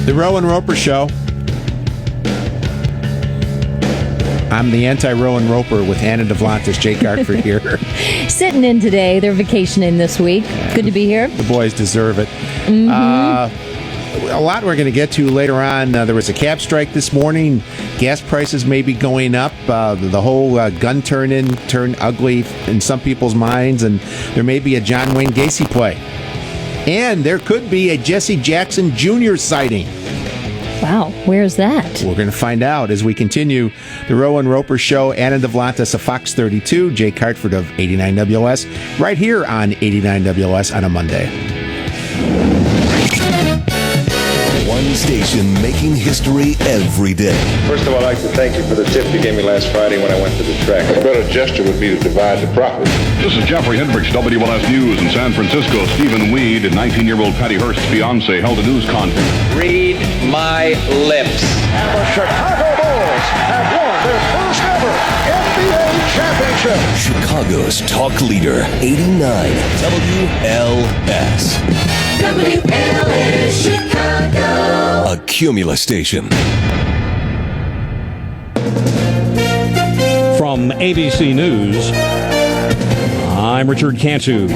The Roeper Show. I'm the anti-Rowan Roper with Anna DeVlantis, Jake Hartford here. Sitting in today. They're vacationing this week. Good to be here. The boys deserve it. Mm-hmm. A lot we're going to get to later on. There was a cab strike this morning. Gas prices may be going up. The whole gun turned ugly in some people's minds, and there may be a John Wayne Gacy play. And there could be a Jesse Jackson Jr. sighting. Wow, where's that? We're going to find out as we continue the Roeper Show. Anna DeVlantis of Fox 32, Jake Hartford of 89 WLS, right here on 89 WLS on a Monday. One station making history every day. First of all, I'd like to thank you for the tip you gave me last Friday when I went to the track. A better gesture would be to divide the profit. This is Jeffrey Hendricks, WLS News in San Francisco. Stephen Weed and 19-year-old Patty Hearst's fiancé held a news conference. Read my lips. And the Chicago Bulls have won their first ever NBA championship. Chicago's talk leader, 89 WLS. WLS Chicago. A Cumulus station. From ABC News, I'm Richard Cantu.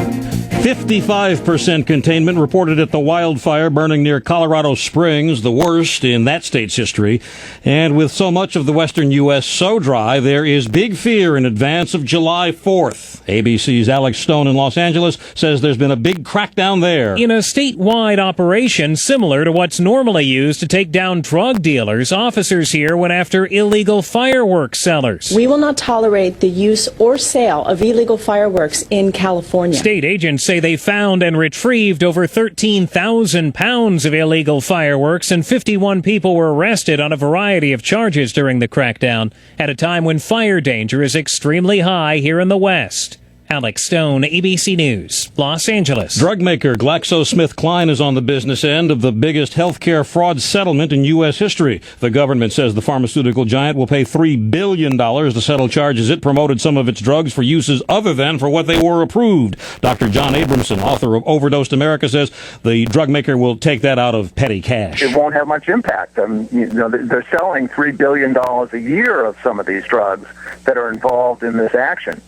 55% containment reported at the wildfire burning near Colorado Springs, the worst in that state's history. And with so much of the western U.S. so dry, there is big fear in advance of July 4th. ABC's Alex Stone in Los Angeles says there's been a big crackdown there. In a statewide operation similar to what's normally used to take down drug dealers, officers here went after illegal fireworks sellers. We will not tolerate the use or sale of illegal fireworks in California. State agents say they found and retrieved over 13,000 pounds of illegal fireworks, and 51 people were arrested on a variety of charges during the crackdown at a time when fire danger is extremely high here in the West. Alex Stone, ABC News, Los Angeles. Drug maker GlaxoSmithKline is on the business end of the biggest healthcare fraud settlement in U.S. history. The government says the pharmaceutical giant will pay $3 billion to settle charges it promoted some of its drugs for uses other than for what they were approved. Dr. John Abramson, author of Overdosed America, says the drug maker will take that out of petty cash. It won't have much impact. They're selling $3 billion a year of some of these drugs that are involved in this action.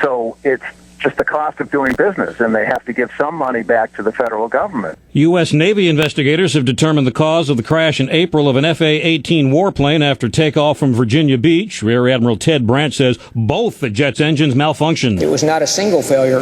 So it's just the cost of doing business, and they have to give some money back to the federal government. U.S. Navy investigators have determined the cause of the crash in April of an FA-18 warplane after takeoff from Virginia Beach. Rear Admiral Ted Branch says both the jet's engines malfunctioned. It was not a single failure,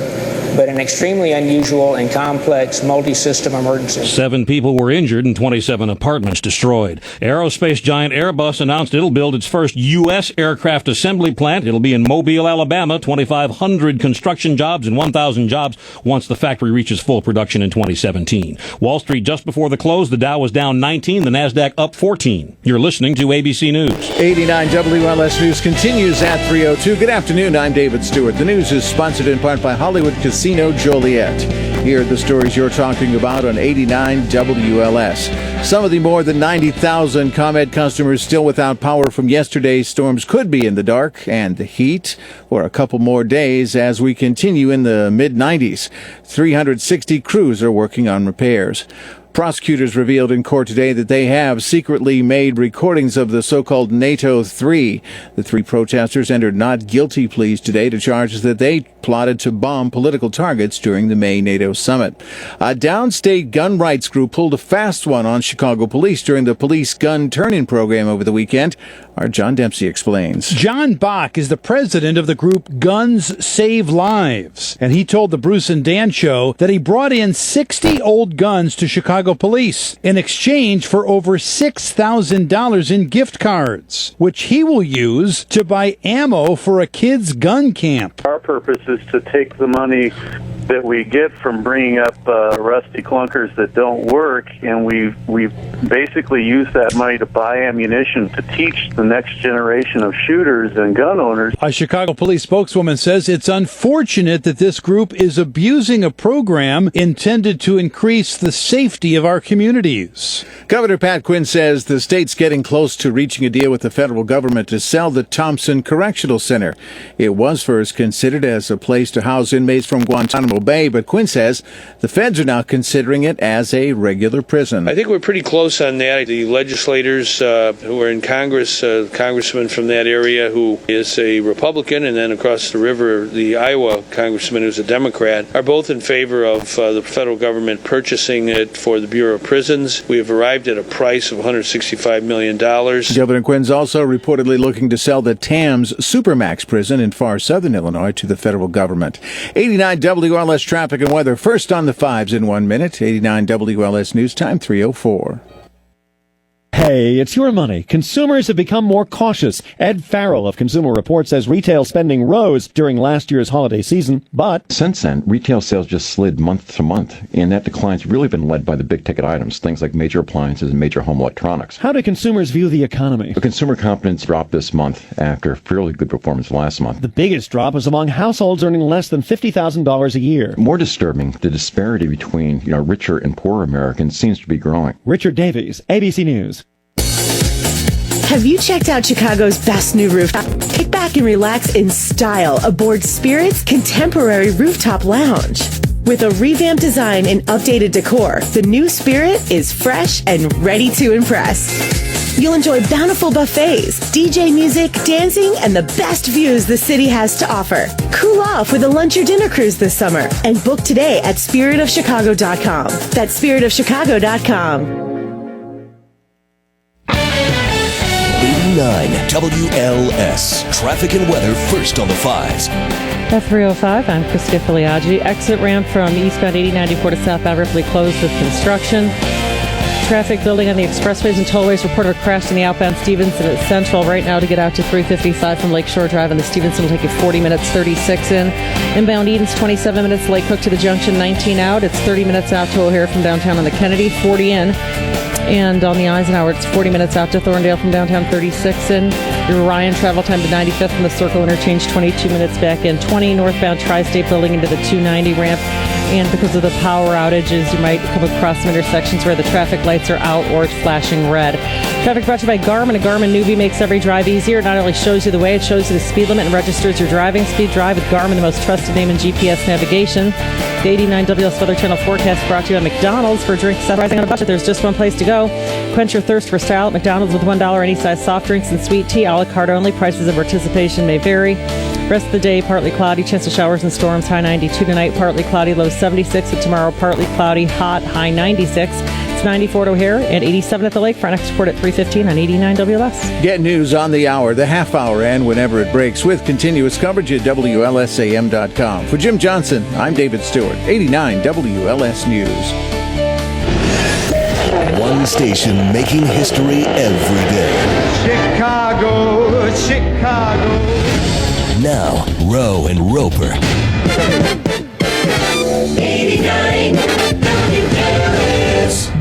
but an extremely unusual and complex multi-system emergency. 7 people were injured and 27 apartments destroyed. Aerospace giant Airbus announced it'll build its first U.S. aircraft assembly plant. It'll be in Mobile, Alabama. 2,500 construction jobs and 1,000 jobs once the factory reaches full production in 2017. Wall Street just before the close, the Dow was down 19, the NASDAQ up 14. You're listening to ABC News. 89 WLS News continues at 3:02. Good afternoon, I'm David Stewart. The news is sponsored in part by Hollywood Casino Joliet. Here are the stories you're talking about on 89 WLS. Some of the more than 90,000 ComEd customers still without power from yesterday's storms could be in the dark and the heat for a couple more days as we continue in the mid-90s. 360 crews are working on repairs. Prosecutors revealed in court today that they have secretly made recordings of the so-called NATO 3. The 3 protesters entered not guilty pleas today to charges that they plotted to bomb political targets during the May NATO summit. A downstate gun rights group pulled a fast one on Chicago police during the police gun turn-in program over the weekend. Our John Dempsey explains. John Bach is the president of the group Guns Save Lives, and he told the Bruce and Dan show that he brought in 60 old guns to Chicago police in exchange for over $6,000 in gift cards, which he will use to buy ammo for a kid's gun camp. Our purpose is to take the money that we get from bringing up rusty clunkers that don't work, and we've basically used that money to buy ammunition to teach the next generation of shooters and gun owners. A Chicago police spokeswoman says it's unfortunate that this group is abusing a program intended to increase the safety of our communities. Governor Pat Quinn says the state's getting close to reaching a deal with the federal government to sell the Thompson Correctional Center. It was first considered as a place to house inmates from Guantanamo Bay, but Quinn says the feds are now considering it as a regular prison. I think we're pretty close on that. The legislators who are in Congress, congressman from that area who is a Republican, and then across the river, the Iowa congressman who's a Democrat, are both in favor of the federal government purchasing it for the Bureau of Prisons. We have arrived at a price of $165 million. Governor Quinn's also reportedly looking to sell the Tams Supermax prison in far southern Illinois to the federal government. 89 WLS traffic and weather. First on the fives in 1 minute. 89 WLS News Time 3:04. Hey, it's your money. Consumers have become more cautious. Ed Farrell of Consumer Reports says retail spending rose during last year's holiday season, but since then, retail sales just slid month to month, and that decline's really been led by the big-ticket items, things like major appliances and major home electronics. How do consumers view the economy? The consumer confidence dropped this month after fairly good performance last month. The biggest drop was among households earning less than $50,000 a year. More disturbing, the disparity between richer and poorer Americans seems to be growing. Richard Davies, ABC News. Have you checked out Chicago's best new rooftop? Kick back and relax in style aboard Spirit's contemporary rooftop lounge. With a revamped design and updated decor, the new Spirit is fresh and ready to impress. You'll enjoy bountiful buffets, DJ music, dancing, and the best views the city has to offer. Cool off with a lunch or dinner cruise this summer and book today at spiritofchicago.com. That's spiritofchicago.com. 89 WLS. Traffic and weather first on the fives. At 3:05, I'm Christina Filiaggi. Exit ramp from eastbound 8094 to southbound Ripley closed with construction. Traffic building on the expressways and tollways. Reported a crash in the outbound Stevenson at Central. Right now to get out to 355 from Lakeshore Drive on the Stevenson will take you 40 minutes, 36 in. Inbound Eden's 27 minutes. Lake Cook to the junction, 19 out. It's 30 minutes out to O'Hare from downtown on the Kennedy, 40 in. And on the Eisenhower, it's 40 minutes out to Thorndale from downtown, 36 in. Your Ryan travel time to 95th from the Circle Interchange, 22 minutes back in. 20 northbound Tri-State Building into the 290 ramp. And because of the power outages, you might come across some intersections where the traffic lights are out or it's flashing red. Traffic brought to you by Garmin. A Garmin Newbie makes every drive easier. It not only shows you the way, it shows you the speed limit and registers your driving speed. Drive with Garmin, the most trusted name in GPS navigation. The 89 WS Weather Channel forecast brought to you by McDonald's. For drinks rising on a budget, there's just one place to go. Quench your thirst for style at McDonald's with $1 any size soft drinks and sweet tea. A la carte only. Prices and participation may vary. Rest of the day, partly cloudy. Chance of showers and storms. High 92 tonight. Partly cloudy. Low 76. And tomorrow, partly cloudy. Hot. High 96. It's 94 at O'Hare and 87 at the Lakefront. Next report at 3:15 on 89 WLS. Get news on the hour, the half hour, and whenever it breaks with continuous coverage at WLSAM.com. For Jim Johnson, I'm David Stewart. 89 WLS News. One station making history every day. Chicago, Chicago. Now, Roe and Roeper. 89 WLS.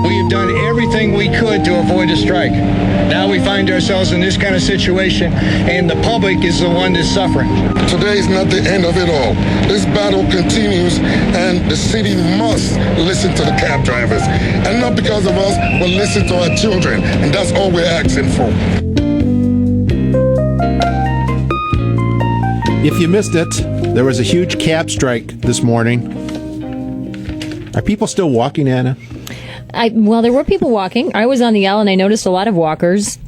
We have done everything we could to avoid a strike. Now we find ourselves in this kind of situation, and the public is the one that's suffering. Today is not the end of it all. This battle continues, and the city must listen to the cab drivers. And not because of us, but listen to our children. And that's all we're asking for. If you missed it, there was a huge cab strike this morning. Are people still walking, Anna? Well, there were people walking. I was on the L and I noticed a lot of walkers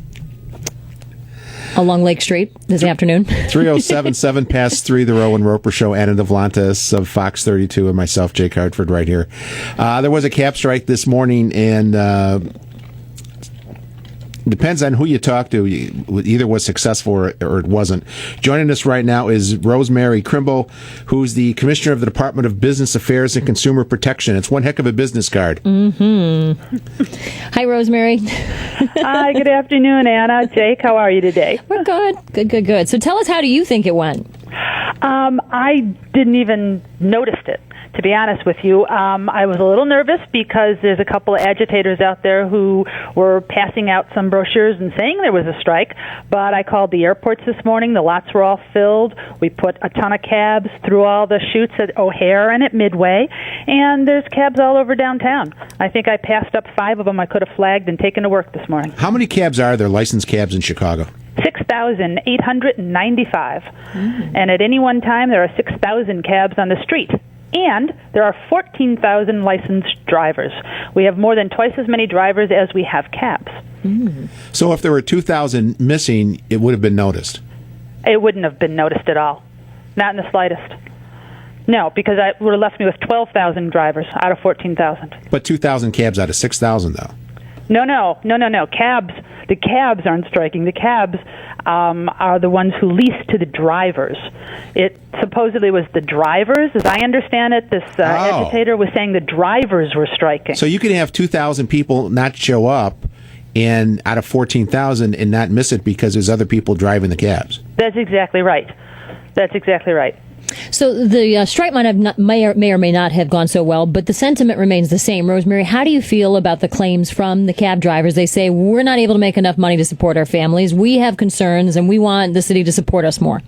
along Lake Street this afternoon. 3:07, 7 past 3, the Roe and Roeper Show. Anna Devlantis of Fox 32 and myself, Jake Hartford, right here. There was a cab strike this morning, and depends on who you talk to. Either was successful or it wasn't. Joining us right now is Rosemary Crimble, who's the Commissioner of the Department of Business Affairs and Consumer Protection. It's one heck of a business card. Mm-hmm. Hi, Rosemary. Hi, good afternoon, Anna. Jake, how are you today? We're good. Good. So tell us, how do you think it went? I didn't even notice it, to be honest with you. I was a little nervous because there's a couple of agitators out there who were passing out some brochures and saying there was a strike, but I called the airports this morning. The lots were all filled. We put a ton of cabs through all the chutes at O'Hare and at Midway, and there's cabs all over downtown. I think I passed up 5 of them I could have flagged and taken to work this morning. How many cabs are there, licensed cabs in Chicago? 6,895. And at any one time, there are 6,000 cabs on the street. And there are 14,000 licensed drivers. We have more than twice as many drivers as we have cabs. So if there were 2,000 missing, it would have been noticed? It wouldn't have been noticed at all. Not in the slightest. No, because it would have left me with 12,000 drivers out of 14,000. But 2,000 cabs out of 6,000, though. No. Cabs. The cabs aren't striking. The cabs are the ones who lease to the drivers. It supposedly was the drivers, as I understand it. This agitator was saying the drivers were striking. So you could have 2,000 people not show up and out of 14,000 and not miss it because there's other people driving the cabs. That's exactly right. So the strike may or may not have gone so well, but the sentiment remains the same. Rosemary, how do you feel about the claims from the cab drivers? They say, we're not able to make enough money to support our families. We have concerns, and we want the city to support us more.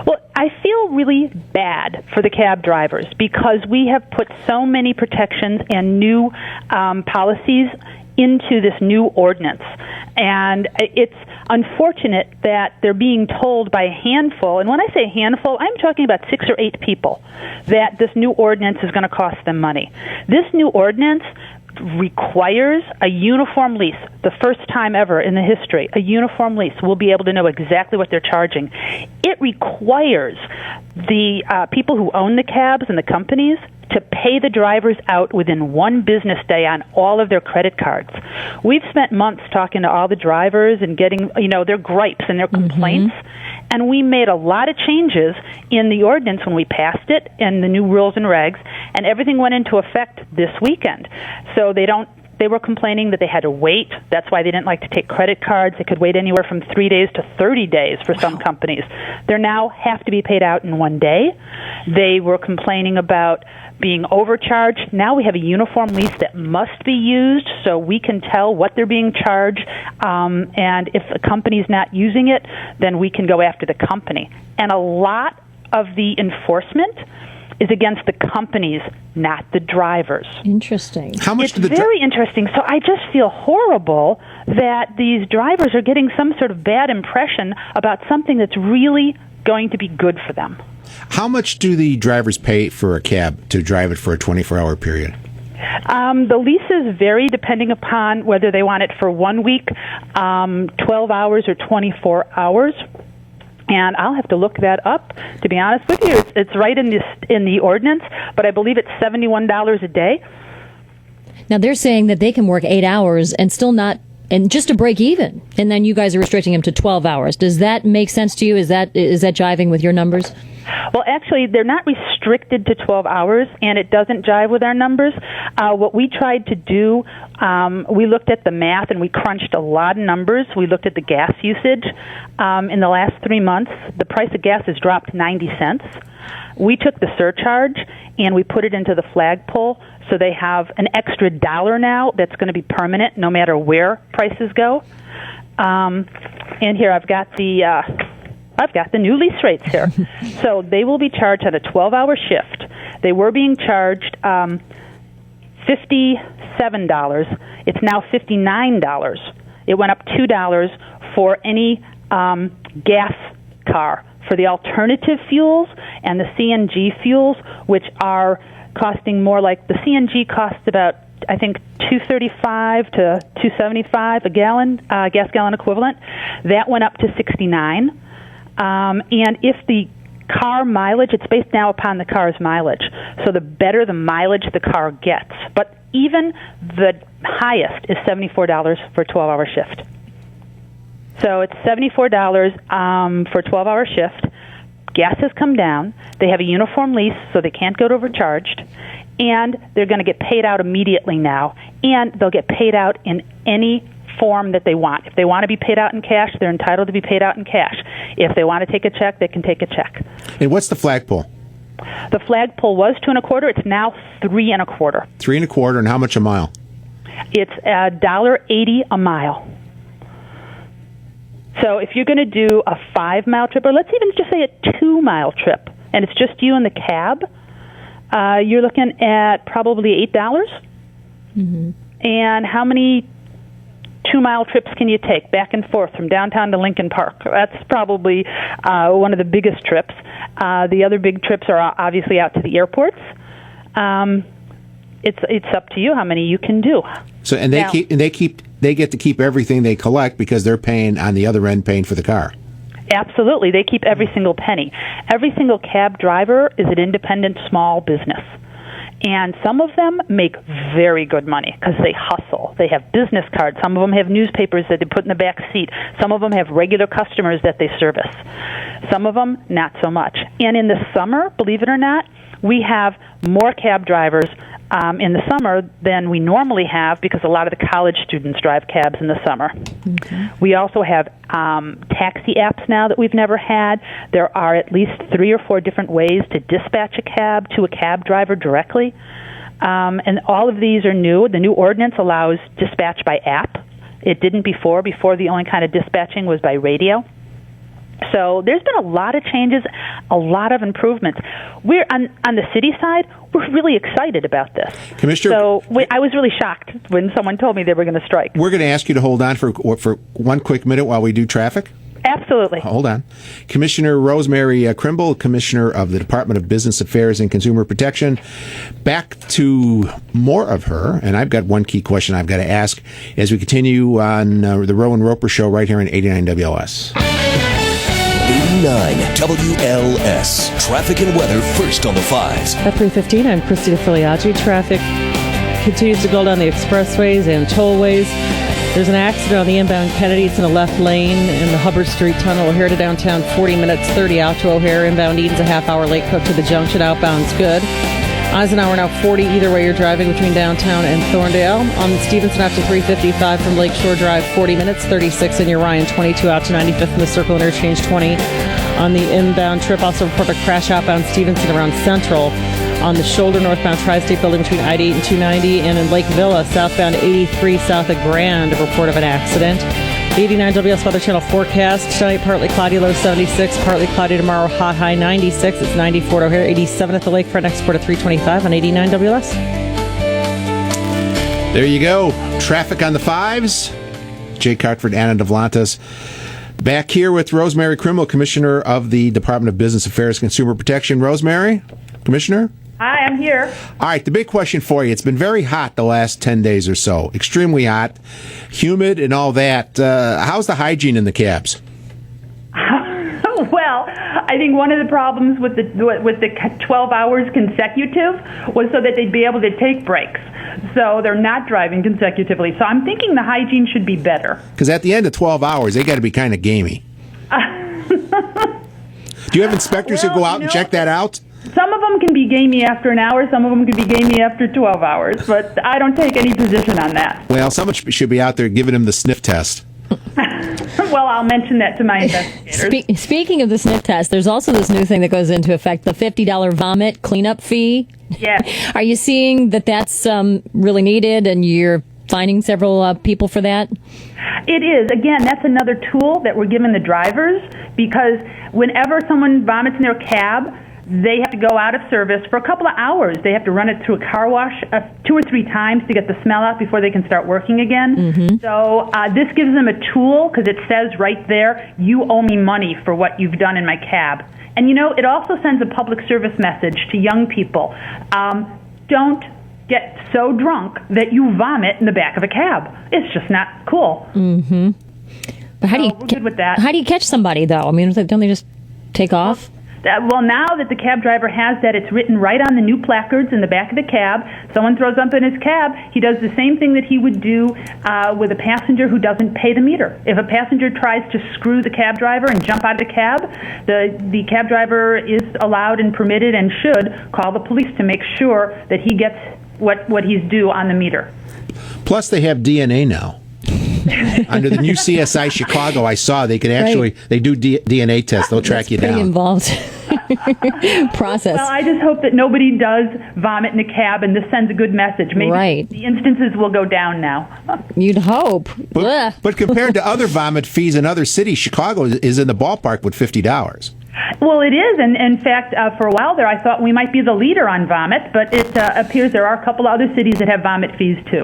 Well, I feel really bad for the cab drivers because we have put so many protections and new policies into this new ordinance. And it's unfortunate that they're being told by a handful, and when I say handful, I'm talking about 6 or 8 people, that this new ordinance is going to cost them money. This new ordinance requires a uniform lease. The first time ever in the history, a uniform lease. We'll be able to know exactly what they're charging. It requires the people who own the cabs and the companies to pay the drivers out within 1 business day on all of their credit cards. We've spent months talking to all the drivers and getting, their gripes and their complaints, and we made a lot of changes in the ordinance when we passed it and the new rules and regs, and everything went into effect this weekend. So they were complaining that they had to wait. That's why they didn't like to take credit cards. They could wait anywhere from 3 days to 30 days for some companies. They now have to be paid out in 1 day. They were complaining about being overcharged. Now we have a uniform lease that must be used so we can tell what they're being charged. And if a company's not using it, then we can go after the company. And a lot of the enforcement is against the companies, not the drivers. Interesting. It's very interesting. So I just feel horrible that these drivers are getting some sort of bad impression about something that's really going to be good for them. How much do the drivers pay for a cab to drive it for a 24-hour period? The leases vary depending upon whether they want it for 1 week, 12 hours, or 24 hours. And I'll have to look that up. To be honest with you, it's right in the ordinance, but I believe it's $71 a day. Now they're saying that they can work 8 hours and still not, and just to break even, and then you guys are restricting them to 12 hours. Does that make sense to you? Is that jiving with your numbers? Well, actually, they're not restricted to 12 hours, and it doesn't jive with our numbers. What we tried to do, we looked at the math, and we crunched a lot of numbers. We looked at the gas usage. In the last 3 months, the price of gas has dropped 90 cents. We took the surcharge, and we put it into the flagpole, so they have an extra $1 now that's going to be permanent no matter where prices go. And here I've got the new lease rates here. So they will be charged on a 12-hour shift. They were being charged $57. It's now $59. It went up $2 for any gas car. For the alternative fuels and the CNG fuels, which are costing more, like the CNG costs about, I think, $2.35 to $2.75 a gallon, gas gallon equivalent. That went up to $69. And if the car mileage, it's based now upon the car's mileage. So the better the mileage the car gets. But even the highest is $74 for a 12-hour shift. So it's $74 for a 12-hour shift. Gas has come down. They have a uniform lease, so they can't go overcharged. And they're going to get paid out immediately now. And they'll get paid out in any form that they want. If they want to be paid out in cash, they're entitled to be paid out in cash. If they want to take a check, they can take a check. And what's the flagpole? The flagpole was 2 1/4. It's now 3 1/4. 3 1/4, and how much a mile? It's $1.80 a mile. So if you're going to do a 5-mile trip, or let's even just say a 2-mile trip, and it's just you and the cab, you're looking at probably $8. Mm-hmm. And how many 2-mile trips can you take back and forth from downtown to Lincoln Park? That's probably one of the biggest trips. The other big trips are obviously out to the airports. It's up to you how many you can do. So they get to keep everything they collect because they're paying on the other end, paying for the car. Absolutely, they keep every single penny. Every single cab driver is an independent small business. And some of them make very good money because they hustle. They have business cards. Some of them have newspapers that they put in the back seat. Some of them have regular customers that they service. Some of them, not so much. And in the summer, believe it or not, we have more cab drivers in the summer than we normally have because a lot of the college students drive cabs in the summer. Okay. We also have taxi apps now that we've never had. There are at least 3 or 4 different ways to dispatch a cab to a cab driver directly. And all of these are new. The new ordinance allows dispatch by app. It didn't before. Before, the only kind of dispatching was by radio. So there's been a lot of changes, a lot of improvements. We're on the city side, we're really excited about this. Commissioner, so I was really shocked when someone told me they were going to strike. We're going to ask you to hold on for one quick minute while we do traffic. Absolutely. Hold on. Commissioner Rosemary Krimble, Commissioner of the Department of Business Affairs and Consumer Protection. Back to more of her, and I've got one key question I've got to ask as we continue on the Roe and Roper Show right here on 89 WLS. 89 WLS. Traffic and weather first on the 5s. At 3:15, I'm Christina Filiaggi. Traffic continues to go down the expressways and tollways. There's an accident on the inbound Kennedy. It's in the left lane in the Hubbard Street Tunnel. O'Hare to downtown, 40 minutes, 30 out to O'Hare. Inbound Eden's a half-hour late. Cook to the junction. Outbound's good. Eisenhower now 40 either way you're driving between downtown and Thorndale. On Stevenson after 355 from Lakeshore Drive, 40 minutes, 36 in your Ryan, 22 out to 95th in the Circle Interchange, 20 on the inbound trip. Also report a crash outbound Stevenson around Central on the shoulder northbound Tri-State Building between I-8 and 290, and in Lake Villa, southbound 83 south of Grand, a report of an accident. 89 WS Weather Channel forecast. Tonight, partly cloudy, low 76. Partly cloudy tomorrow, hot high 96. It's 94 at O'Hare, 87 at the Lakefront. Export at 325 on 89 WS. There you go. Traffic on the 5s. Jake Hartford, Anna DeVlantis. Back here with Rosemary Krimble, Commissioner of the Department of Business Affairs and Consumer Protection. Rosemary, Commissioner? Hi, I'm here. All right, the big question for you. It's been very hot the last 10 days or so. Extremely hot, humid, and all that. How's the hygiene in the cabs? Well, I think one of the problems with the 12 hours consecutive was so that they'd be able to take breaks. So they're not driving consecutively. So I'm thinking the hygiene should be better. Because at the end of 12 hours, they got to be kind of gamey. Do you have inspectors who go out and check that out? Some of them can be gamey after an hour. Some of them can be gamey after 12 hours. But I don't take any position on that. Well, someone should be out there giving him the sniff test. Well, I'll mention that to my investigators. Speaking of the sniff test, there's also this new thing that goes into effect, the $50 vomit cleanup fee. Yes. Are you seeing that that's really needed and you're finding several people for that? It is. Again, that's another tool that we're giving the drivers because whenever someone vomits in their cab, they have to go out of service for a couple of hours. They have to run it through a car wash 2 or 3 times to get the smell out before they can start working again. Mm-hmm. So this gives them a tool because it says right there, you owe me money for what you've done in my cab. And, it also sends a public service message to young people. Don't get so drunk that you vomit in the back of a cab. It's just not cool. Mm-hmm. But we're good with that. How do you catch somebody, though? I mean, don't they just take off? Well, now that the cab driver has that, it's written right on the new placards in the back of the cab. Someone throws up in his cab, he does the same thing that he would do with a passenger who doesn't pay the meter. If a passenger tries to screw the cab driver and jump out of the cab, the cab driver is allowed and permitted and should call the police to make sure that he gets what he's due on the meter. Plus, they have DNA now. Under the new CSI Chicago, I saw they could actually they do DNA tests. They'll track you down. Pretty involved. process. Well, I just hope that nobody does vomit in a cab, and this sends a good message. Maybe the instances will go down now. You'd hope. But compared to other vomit fees in other cities, Chicago is in the ballpark with $50. Well, it is, and in fact, for a while there, I thought we might be the leader on vomit, but it appears there are a couple other cities that have vomit fees too.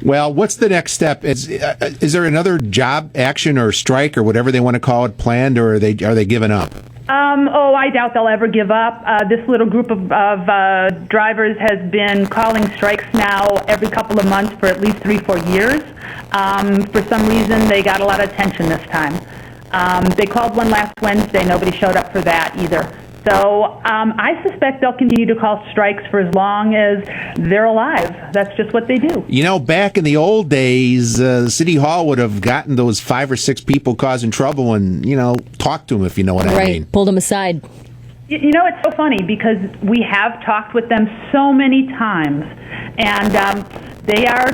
Well, what's the next step? Is there another job action or strike or whatever they want to call it planned, or are they giving up? I doubt they'll ever give up. This little group of drivers has been calling strikes now every couple of months for at least 3-4 years. For some reason, they got a lot of attention this time. They called one last Wednesday. Nobody showed up for that either. So I suspect they'll continue to call strikes for as long as they're alive. That's just what they do. You know, back in the old days, City Hall would have gotten those 5 or 6 people causing trouble and, talked to them, if you know what I mean. Pulled them aside. You know, it's so funny because we have talked with them so many times, and they are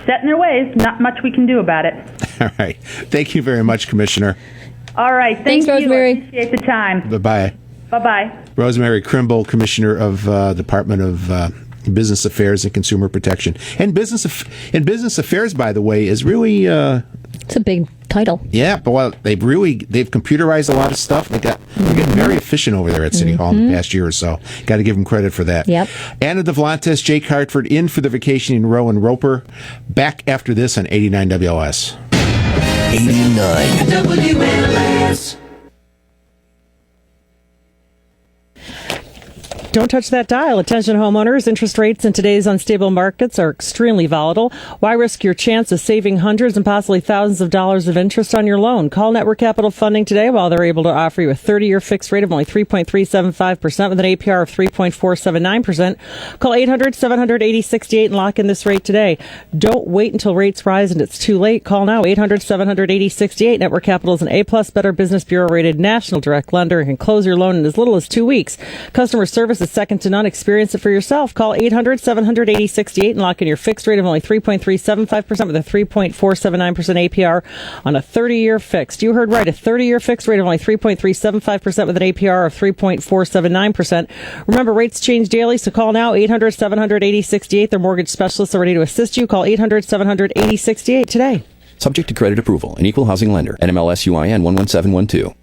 set in their ways. Not much we can do about it. All right. Thank you very much, Commissioner. All right. Thanks, Rosemary. I appreciate the time. Bye-bye. Bye-bye. Rosemary Crimble, Commissioner of Department of Business Affairs and Consumer Protection. And Business Affairs, by the way, is really... it's a big title. Yeah, but they've computerized a lot of stuff. They're getting very efficient over there at City Hall in the past year or so. Got to give them credit for that. Yep. Anna DeVlantis, Jake Hartford in for the Vacationing Row and Roeper. Back after this on 89 WLS. 89 WLS. Don't touch that dial. Attention homeowners. Interest rates in today's unstable markets are extremely volatile. Why risk your chance of saving hundreds and possibly thousands of dollars of interest on your loan? Call Network Capital Funding today while they're able to offer you a 30-year fixed rate of only 3.375% with an APR of 3.479%. Call 800-700-8068 and lock in this rate today. Don't wait until rates rise and it's too late. Call now. 800-700-8068. Network Capital is an A-plus Better Business Bureau rated national direct lender and can close your loan in as little as 2 weeks. Customer service is second to none. Experience it for yourself. Call 800-700-8068 and lock in your fixed rate of only 3.375% with a 3.479% APR on a 30-year fixed. You heard right, a 30-year fixed rate of only 3.375% with an APR of 3.479%. Remember, rates change daily, so call now. 800-700-8068. Their mortgage specialists are ready to assist you. Call 800-700-8068 today. Subject to credit approval. An equal housing lender. NMLS UIN 11712.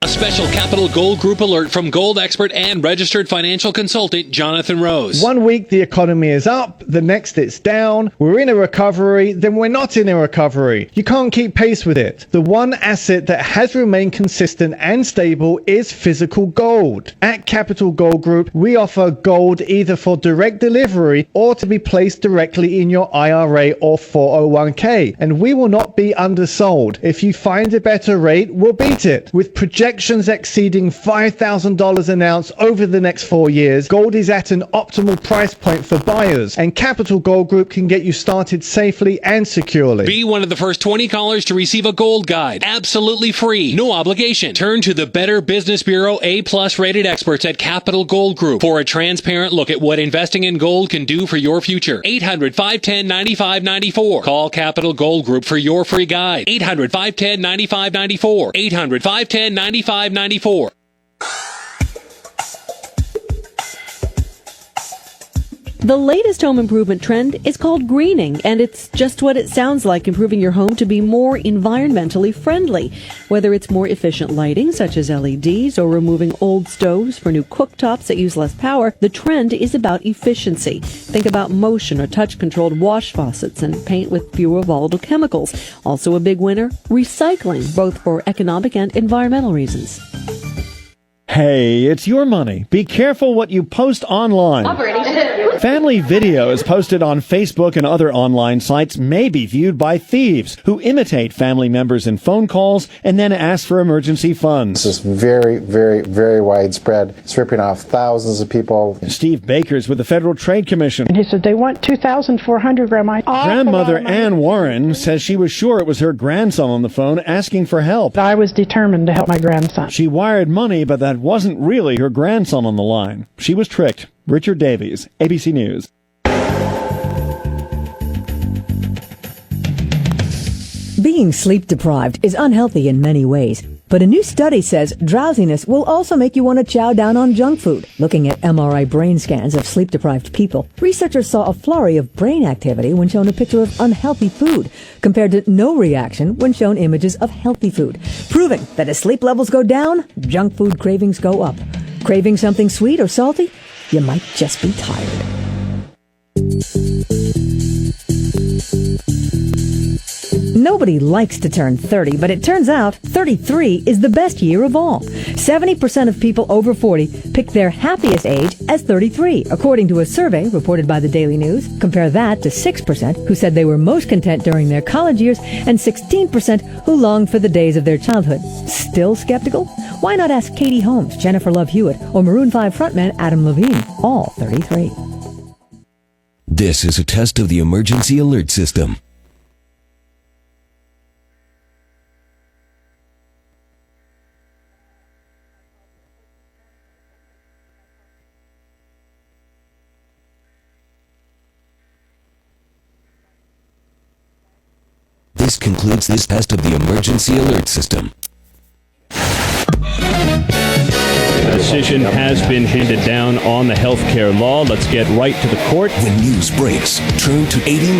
A special Capital Gold Group alert from gold expert and registered financial consultant Jonathan Rose. 1 week the economy is up, the next it's down. We're in a recovery, then we're not in a recovery. You can't keep pace with it. The one asset that has remained consistent and stable is physical gold. At Capital Gold Group, we offer gold either for direct delivery or to be placed directly in your IRA or 401k. And we will not be undersold. If you find a better rate, we'll beat it. With projections exceeding $5,000 an ounce over the next 4 years, gold is at an optimal price point for buyers, and Capital Gold Group can get you started safely and securely. Be one of the first 20 callers to receive a gold guide, absolutely free, no obligation. Turn to the Better Business Bureau A-plus rated experts at Capital Gold Group for a transparent look at what investing in gold can do for your future. 800-510-9594. Call Capital Gold Group for your free guide. 800-510-9594. 800-510-9594. The latest home improvement trend is called greening, and it's just what it sounds like, improving your home to be more environmentally friendly. Whether it's more efficient lighting, such as LEDs, or removing old stoves for new cooktops that use less power, the trend is about efficiency. Think about motion or touch-controlled wash faucets and paint with fewer volatile chemicals. Also a big winner, recycling, both for economic and environmental reasons. Hey, it's your money. Be careful what you post online. Family videos posted on Facebook and other online sites may be viewed by thieves who imitate family members in phone calls and then ask for emergency funds. This is very, very, very widespread. It's ripping off thousands of people. Steve Baker's with the Federal Trade Commission. And he said, they want $2,400, Grandma. Grandmother Ann Warren says she was sure it was her grandson on the phone asking for help. I was determined to help my grandson. She wired money, but that wasn't really her grandson on the line. She was tricked. Richard Davies, ABC News. Be Being sleep deprived is unhealthy in many ways, but a new study says drowsiness will also make you want to chow down on junk food. Looking at MRI brain scans of sleep deprived people, researchers saw a flurry of brain activity when shown a picture of unhealthy food, compared to no reaction when shown images of healthy food, proving that as sleep levels go down, junk food cravings go up. Craving something sweet or salty? You might just be tired. Nobody likes to turn 30, but it turns out 33 is the best year of all. 70% of people over 40 pick their happiest age as 33, according to a survey reported by the Daily News. Compare that to 6% who said they were most content during their college years and 16% who longed for the days of their childhood. Still skeptical? Why not ask Katie Holmes, Jennifer Love Hewitt, or Maroon 5 frontman Adam Levine, all 33. This is a test of the emergency alert system. This concludes this test of the emergency alert system. A decision has been handed down on the health care law. Let's get right to the court. When news breaks, turn to 89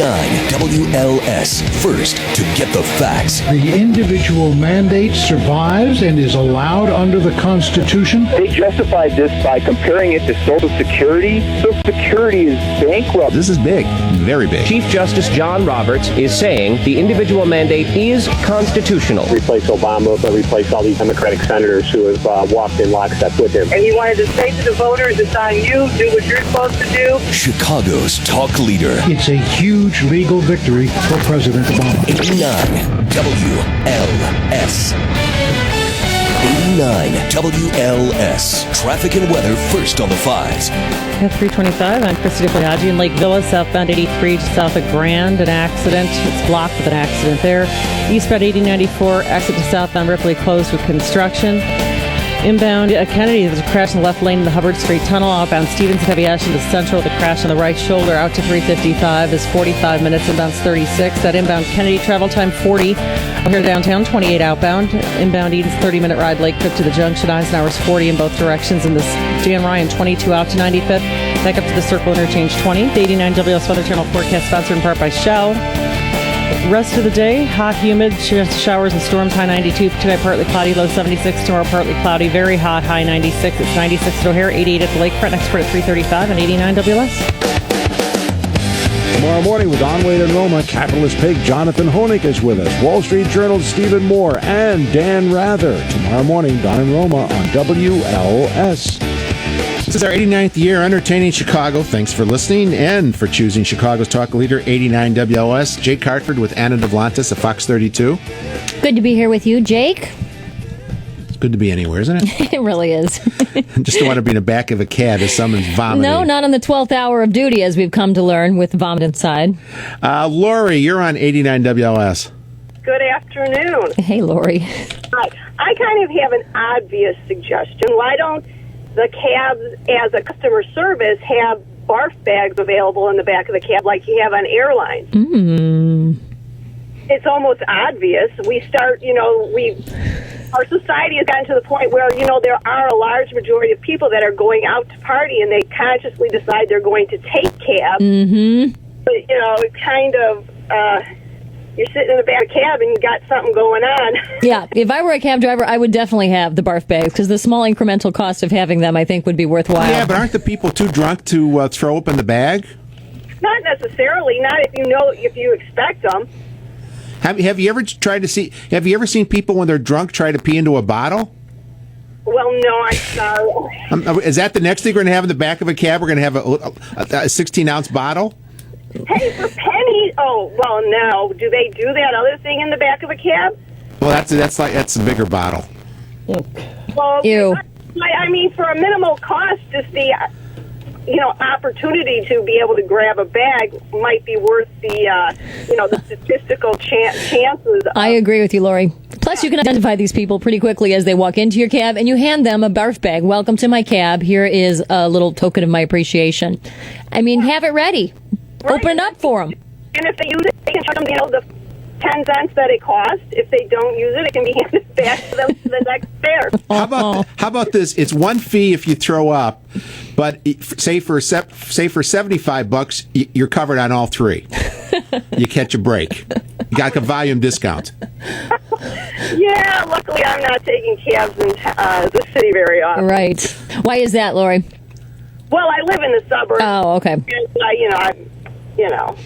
WLS first to get the facts. The individual mandate survives and is allowed under the Constitution. They justified this by comparing it to Social Security. Social Security is bankrupt. This is big, very big. Chief Justice John Roberts is saying the individual mandate is constitutional. Replace Obama, but replace all these Democratic senators who have walked in lockstep with him. And he wanted to say to the voters, it's on you, do what you're supposed to do. Chicago's talk leader. It's a huge legal victory for President Obama. 89 WLS. 89 WLS. Traffic and weather first on the fives. At 325, I'm Christy Fliaggi in Lake Villa, southbound 83 just south of Grand. An accident. It's blocked with an accident there. Eastbound 8094, exit to southbound Ripley closed with construction. Inbound Kennedy, there's a crash in the left lane in the Hubbard Street Tunnel. Outbound Stevenson, heavy ash into Central. The crash on the right shoulder out to 355 is 45 minutes. Inbound's 36. That inbound Kennedy, travel time 40. We're here downtown, 28 outbound. Inbound Eden's 30-minute ride Lake Cook to the junction. Eisenhower's 40 in both directions. And this Dan Ryan, 22 out to 95th. Back up to the Circle Interchange 20. The 89 WS Weather Channel forecast sponsored in part by Shell. Rest of the day, hot, humid, showers and storms, high 92. Tonight, partly cloudy, low 76. Tomorrow, partly cloudy, very hot, high 96. It's 96 at O'Hare, 88 at the Lakefront. Expert at 335 and 89 WS. Tomorrow morning with Don Wade and Roma, Capitalist Pig Jonathan Honig is with us. Wall Street Journal's Stephen Moore and Dan Rather. Tomorrow morning, Don and Roma on WLS. This is our 89th year entertaining Chicago. Thanks for listening and for choosing Chicago's talk leader, 89 WLS. Jake Hartford with Anna Devlantis of Fox 32. Good to be here with you, Jake. It's good to be anywhere, isn't it? It really is. Just don't want to be in the back of a cab as someone's vomiting. No, not on the 12th hour of duty, as we've come to learn with vomit inside. Lori, you're on 89 WLS. Good afternoon. Hey, Lori. Hi. I kind of have an obvious suggestion. Why don't the cabs, as a customer service, have barf bags available in the back of the cab like you have on airlines? It's almost obvious. Our society has gotten to the point where, there are a large majority of people that are going out to party and they consciously decide they're going to take cabs. But, it kind of, you're sitting in the back of a cab and you got something going on. Yeah, if I were a cab driver, I would definitely have the barf bags because the small incremental cost of having them, I think, would be worthwhile. Yeah, but aren't the people too drunk to throw up in the bag? Not necessarily. Not if you expect them. Have you ever tried to see? Have you ever seen people when they're drunk try to pee into a bottle? Well, no, I'm sorry. Is that the next thing we're going to have in the back of a cab? We're going to have a 16-ounce bottle? Hey, for pennies? Oh, well, no. Do they do that other thing in the back of a cab? Well, that's a bigger bottle. Well, ew. I mean, for a minimal cost, just the opportunity to be able to grab a bag might be worth the statistical chances. I agree with you, Lori. Plus, you can identify these people pretty quickly as they walk into your cab, and you hand them a barf bag. Welcome to my cab. Here is a little token of my appreciation. I mean, have it ready. Right. Open it up for them. And if they use it, they can charge them, 10 cents that it costs. If they don't use it, it can be handed back to them to the next fare. How about this? It's one fee if you throw up, but say for $75, you're covered on all three. You catch a break. You got a volume discount. Yeah, luckily I'm not taking cabs in the city very often. Right. Why is that, Lori? Well, I live in the suburbs. Oh, okay. And,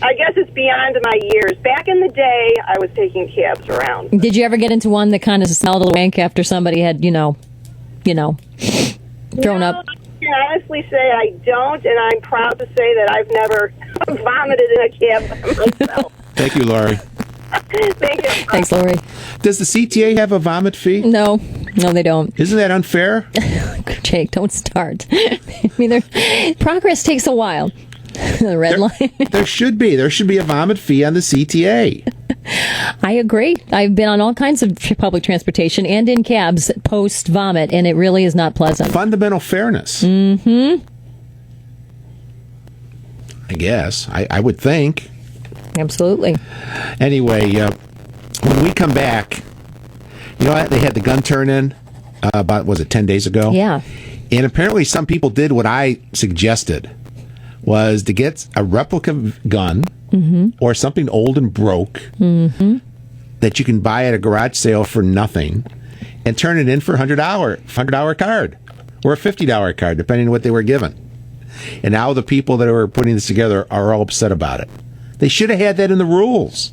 I guess it's beyond my years. Back in the day, I was taking cabs around. Did you ever get into one that kind of smelled a wank after somebody had, thrown up? I can honestly say I don't, and I'm proud to say that I've never vomited in a cab myself. Thank you, Lori. Thank you. Thanks, Lori. Does the CTA have a vomit fee? No, they don't. Isn't that unfair? Jake, don't start. Progress takes a while. The red line. There should be. There should be a vomit fee on the CTA. I agree. I've been on all kinds of public transportation and in cabs post-vomit, and it really is not pleasant. Fundamental fairness. Mm-hmm. I guess. I would think. Absolutely. Anyway, when we come back, you know what? They had the gun turn-in about, 10 days ago? Yeah. And apparently some people did what I suggested, was to get a replica gun or something old and broke that you can buy at a garage sale for nothing and turn it in for a $100 card or a $50 card, depending on what they were given. And now the people that were putting this together are all upset about it. They should have had that in the rules.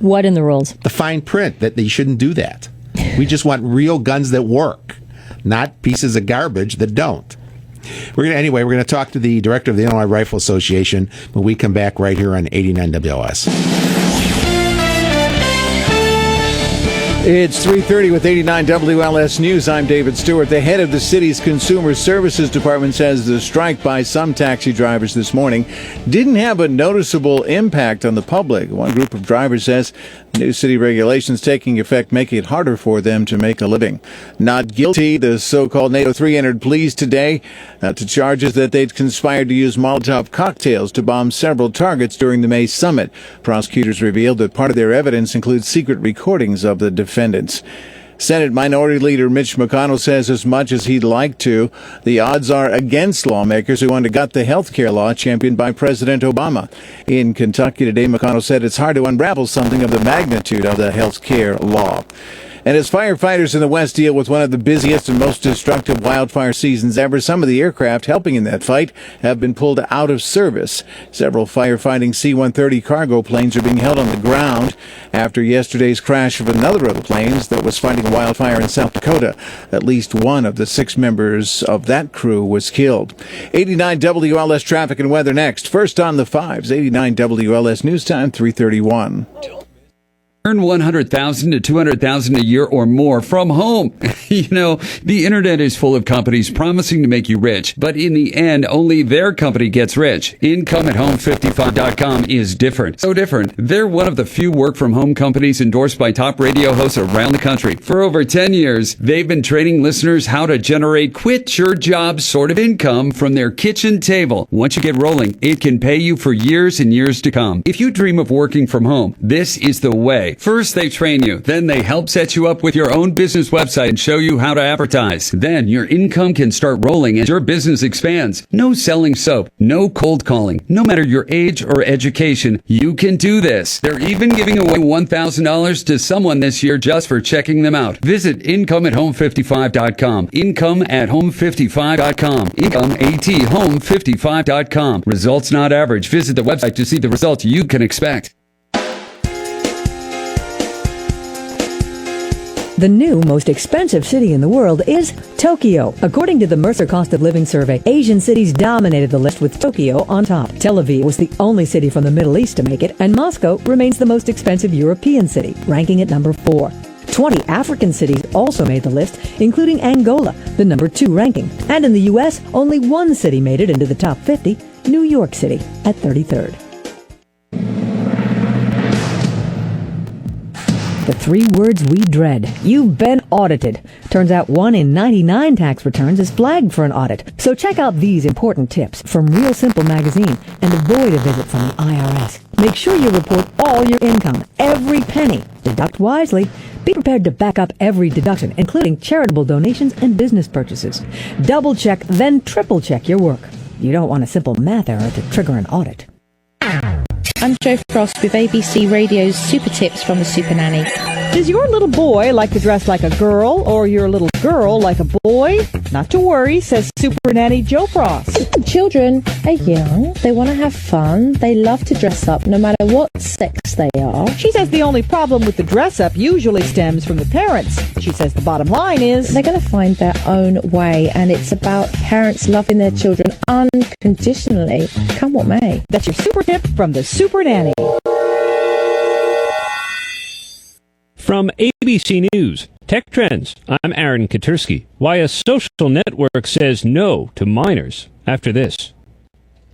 What in the rules? The fine print that they shouldn't do that. We just want real guns that work, not pieces of garbage that don't. We're going to talk to the director of the Illinois Rifle Association when we come back right here on 89 WLS. It's 3:30 with 89 WLS News. I'm David Stewart. The head of the city's Consumer Services Department says the strike by some taxi drivers this morning didn't have a noticeable impact on the public. One group of drivers says new city regulations taking effect make it harder for them to make a living. Not guilty, the so-called NATO 3 entered pleas today to charges that they'd conspired to use Molotov cocktails to bomb several targets during the May summit. Prosecutors revealed that part of their evidence includes secret recordings of the defendants. Senate Minority Leader Mitch McConnell says as much as he'd like to, the odds are against lawmakers who want to gut the health care law championed by President Obama. In Kentucky today, McConnell said it's hard to unravel something of the magnitude of the health care law. And as firefighters in the West deal with one of the busiest and most destructive wildfire seasons ever, some of the aircraft helping in that fight have been pulled out of service. Several firefighting C-130 cargo planes are being held on the ground after yesterday's crash of another of the planes that was fighting a wildfire in South Dakota. At least one of the 6 members of that crew was killed. 89 WLS traffic and weather next. First on the 5s, 89 WLS News Time, 3:31. Earn $100,000 to $200,000 a year or more from home. The internet is full of companies promising to make you rich, but in the end, only their company gets rich. IncomeAtHome55.com is different. So different. They're one of the few work-from-home companies endorsed by top radio hosts around the country. For over 10 years, they've been training listeners how to generate quit-your-job sort of income from their kitchen table. Once you get rolling, it can pay you for years and years to come. If you dream of working from home, this is the way. First, they train you. Then they help set you up with your own business website and show you how to advertise. Then your income can start rolling as your business expands. No selling soap. No cold calling. No matter your age or education, you can do this. They're even giving away $1,000 to someone this year just for checking them out. Visit IncomeAtHome55.com. IncomeAtHome55.com. IncomeAtHome55.com. Results not average. Visit the website to see the results you can expect. The new most expensive city in the world is Tokyo. According to the Mercer Cost of Living Survey, Asian cities dominated the list with Tokyo on top. Tel Aviv was the only city from the Middle East to make it, and Moscow remains the most expensive European city, ranking at number 4. 20 African cities also made the list, including Angola, the number 2 ranking. And in the U.S., only one city made it into the top 50, New York City, at 33rd. The 3 words we dread. You've been audited. Turns out 1 in 99 tax returns is flagged for an audit. So check out these important tips from Real Simple magazine and avoid a visit from the IRS. Make sure you report all your income, every penny. Deduct wisely. Be prepared to back up every deduction, including charitable donations and business purchases. Double check, then triple check your work. You don't want a simple math error to trigger an audit. I'm Jo Frost with ABC Radio's Super Tips from the Super Nanny. Does your little boy like to dress like a girl or your little girl like a boy? Not to worry, says Super Nanny Jo Frost. Children are young. They want to have fun. They love to dress up no matter what sex they are. She says the only problem with the dress up usually stems from the parents. She says the bottom line is they're going to find their own way, and it's about parents loving their children unconditionally, come what may. That's your super tip from the Super Nanny. From ABC News, Tech Trends, I'm Aaron Katursky. Why a social network says no to minors. After this.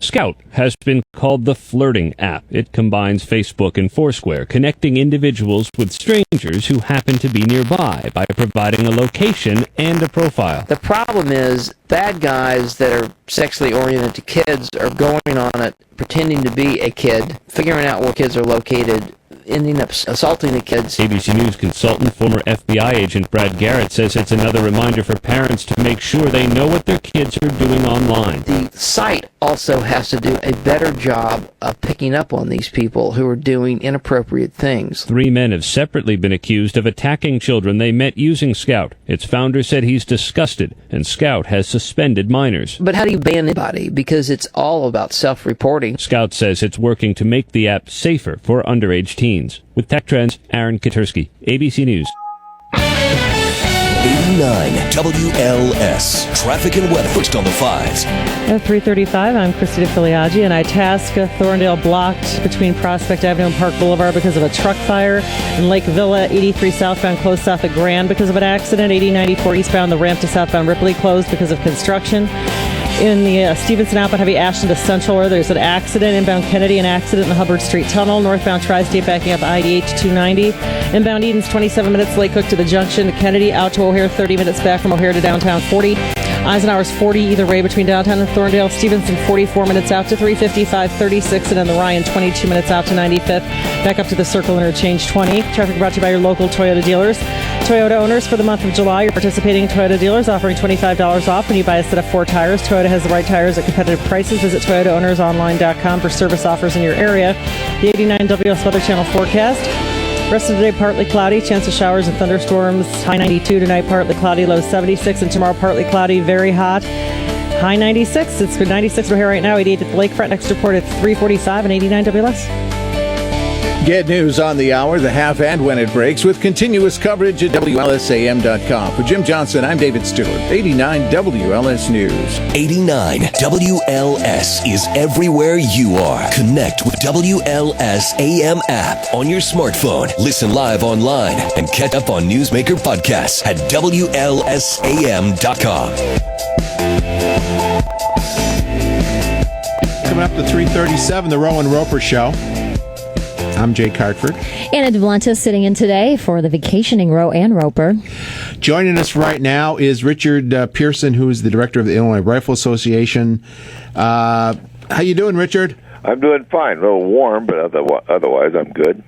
Scout has been called the flirting app. It combines Facebook and Foursquare, connecting individuals with strangers who happen to be nearby by providing a location and a profile. The problem is bad guys that are sexually oriented to kids are going on it, pretending to be a kid, figuring out where kids are located, ending up assaulting the kids. ABC News consultant, former FBI agent Brad Garrett says it's another reminder for parents to make sure they know what their kids are doing online. The site also has to do a better job of picking up on these people who are doing inappropriate things. 3 men have separately been accused of attacking children they met using Scout. Its founder said he's disgusted, and Scout has suspended minors. But how do you ban anybody? Because it's all about self-reporting. Scout says it's working to make the app safer for underage teens. With Tech Trends, Aaron Katursky, ABC News. 89 WLS. Traffic and weather first on the 5s. At 3:35, I'm Christina Filiaggi, and Itasca, Thorndale blocked between Prospect Avenue and Park Boulevard because of a truck fire. In Lake Villa, 83 southbound closed south of Grand because of an accident. 8094 eastbound, the ramp to southbound Ripley closed because of construction. In the Stevenson outbound heavy Ashland to Central, where there's an accident. Inbound Kennedy, an accident in the Hubbard Street Tunnel. Northbound Tri-State backing up I-88 to 290. Inbound Eden's 27 minutes. Lake Cook to the junction to Kennedy. Out to O'Hare, 30 minutes back from O'Hare to downtown 40. Eisenhower's 40 either way between downtown and Thorndale. Stevenson 44 minutes out to 355, 36, and then the Ryan 22 minutes out to 95th. Back up to the Circle Interchange 20. Traffic brought to you by your local Toyota dealers. Toyota owners for the month of July, your participating Toyota dealers offering $25 off when you buy a set of 4 tires. Toyota has the right tires at competitive prices. Visit ToyotaOwnersOnline.com for service offers in your area. The 89 WS Weather Channel forecast. Rest of the day, partly cloudy. Chance of showers and thunderstorms. High 92 tonight, partly cloudy, low 76. And tomorrow, partly cloudy, very hot. High 96. It's 96 here right now, 88 at the lakefront. Next report at 3:45 and 89 WLS. Get news on the hour, the half, and when it breaks with continuous coverage at WLSAM.com. For Jim Johnson, I'm David Stewart. 89 WLS News. 89 WLS is everywhere you are. Connect with WLS AM app on your smartphone. Listen live online and catch up on Newsmaker podcasts at WLSAM.com. Coming up to 3:37, the Roeper Show. I'm Jake Hartford. Anna DeVlantis sitting in today for the vacationing Roe and Roeper. Joining us right now is Richard Pearson, who is the director of the Illinois Rifle Association. How you doing, Richard? I'm doing fine. A little warm, but otherwise I'm good.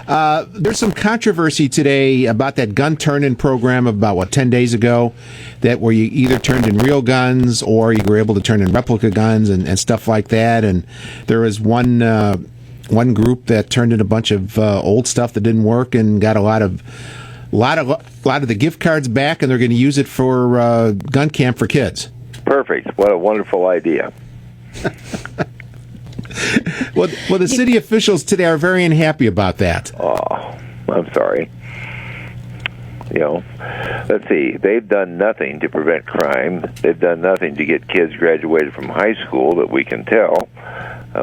There's some controversy today about that gun turn-in program about, 10 days ago, that where you either turned in real guns or you were able to turn in replica guns and stuff like that. And there was one group that turned in a bunch of old stuff that didn't work and got a lot of the gift cards back, and they're going to use it for gun camp for kids. Perfect. What a wonderful idea. Well, the city officials today are very unhappy about that. Oh, I'm sorry. Let's see. They've done nothing to prevent crime. They've done nothing to get kids graduated from high school that we can tell.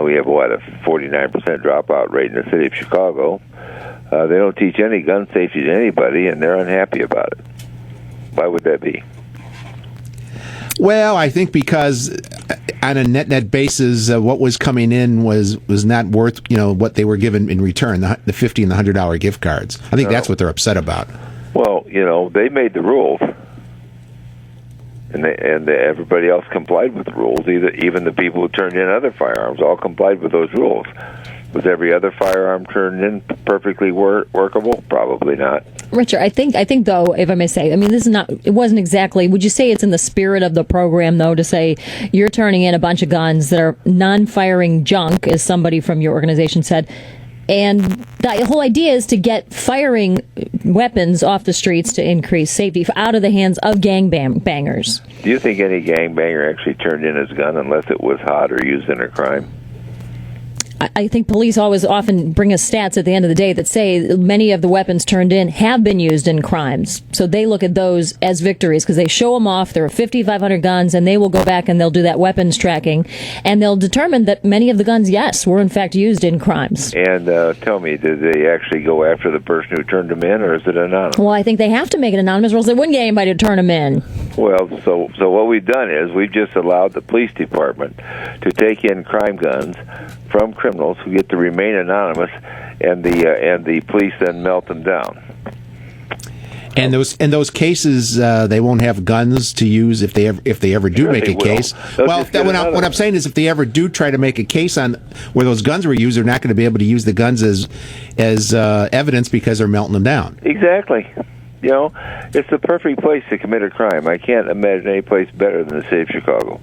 We have, a 49% dropout rate in the city of Chicago. They don't teach any gun safety to anybody, and they're unhappy about it. Why would that be? Well, I think because on a net basis, what was coming in was not worth what they were given in return, the $50 and the $100 gift cards. I think that's what they're upset about. Well, they made the rules, and everybody else complied with the rules. Even the people who turned in other firearms all complied with those rules. Was every other firearm turned in perfectly workable? Probably not. Richard, I think though, if I may say, I mean, it wasn't exactly, would you say it's in the spirit of the program, though, to say you're turning in a bunch of guns that are non-firing junk, as somebody from your organization said, and the whole idea is to get firing weapons off the streets to increase safety out of the hands of gangbangers. Do you think any gangbanger actually turned in his gun unless it was hot or used in a crime? I think police always often bring us stats at the end of the day that say many of the weapons turned in have been used in crimes. So they look at those as victories because they show them off. There are 5,500 guns, and they will go back and they'll do that weapons tracking, and they'll determine that many of the guns, yes, were in fact used in crimes. And tell me, did they actually go after the person who turned them in, or is it anonymous? Well, I think they have to make it anonymous, or else they wouldn't get anybody to turn them in. Well, so what we've done is we've just allowed the police department to take in crime guns from criminals who get to remain anonymous, and the police then melt them down. And those cases, they won't have guns to use if they ever do make a case. Well, what I'm saying is, if they ever do try to make a case on where those guns were used, they're not going to be able to use the guns as evidence because they're melting them down. Exactly. It's the perfect place to commit a crime. I can't imagine any place better than the city of Chicago.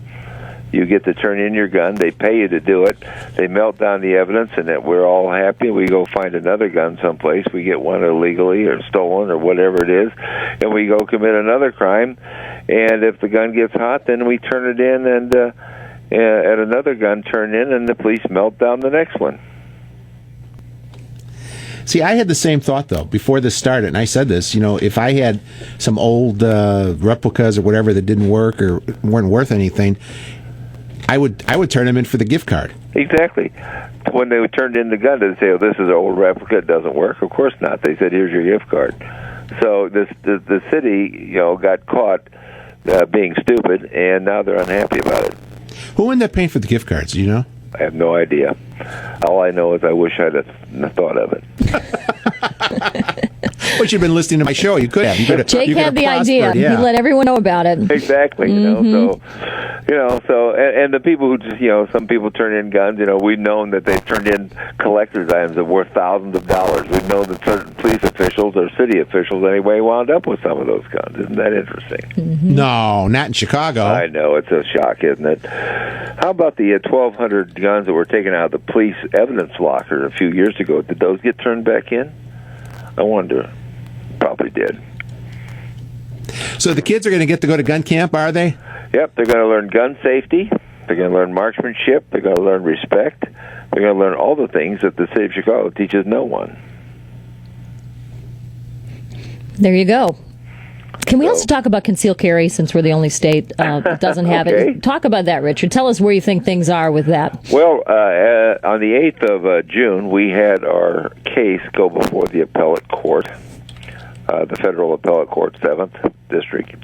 You get to turn in your gun. They pay you to do it. They melt down the evidence, and that we're all happy. We go find another gun someplace. We get one illegally or stolen or whatever it is, and we go commit another crime. And if the gun gets hot, then we turn it in, and at another gun turn in, and the police melt down the next one. See, I had the same thought, though, before this started, and I said this, if I had some old replicas or whatever that didn't work or weren't worth anything, I would turn them in for the gift card. Exactly. When they turned in the gun, did they say, "Oh, this is an old replica, it doesn't work"? Of course not. They said, "Here's your gift card." So the city, got caught being stupid, and now they're unhappy about it. Who ended up paying for the gift cards? Do you know? I have no idea. All I know is I wish I'd have thought of it. But you've been listening to my show. You could have. Jake had the idea. Yeah. He let everyone know about it. Exactly. So the people who just, some people turn in guns. We've known that they've turned in collector's items that worth thousands of dollars. We've known that certain police officials or city officials anyway wound up with some of those guns. Isn't that interesting? Mm-hmm. No, not in Chicago. I know, it's a shock, isn't it? How about the 1,200 guns that were taken out of the police evidence locker a few years ago? Did those get turned back in? I wonder. Probably did. So the kids are going to get to go to gun camp, are they? Yep, they're going to learn gun safety. They're going to learn marksmanship. They're going to learn respect. They're going to learn all the things that the city of Chicago teaches no one. There you go. Can we also talk about concealed carry, since we're the only state that doesn't have it? Talk about that, Richard. Tell us where you think things are with that. Well, on the 8th of June, we had our case go before the appellate court, the federal appellate court, 7th District.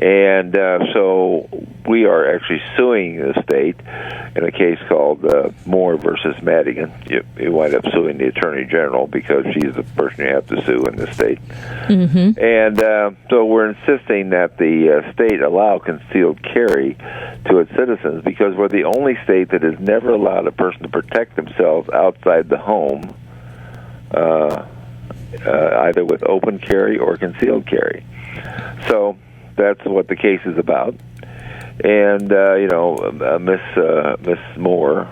And so we are actually suing the state in a case called Moore versus Madigan. You wind up suing the Attorney General because she's the person you have to sue in the state. Mm-hmm. And so we're insisting that the state allow concealed carry to its citizens because we're the only state that has never allowed a person to protect themselves outside the home, either with open carry or concealed carry. So that's what the case is about. And Mrs. Moore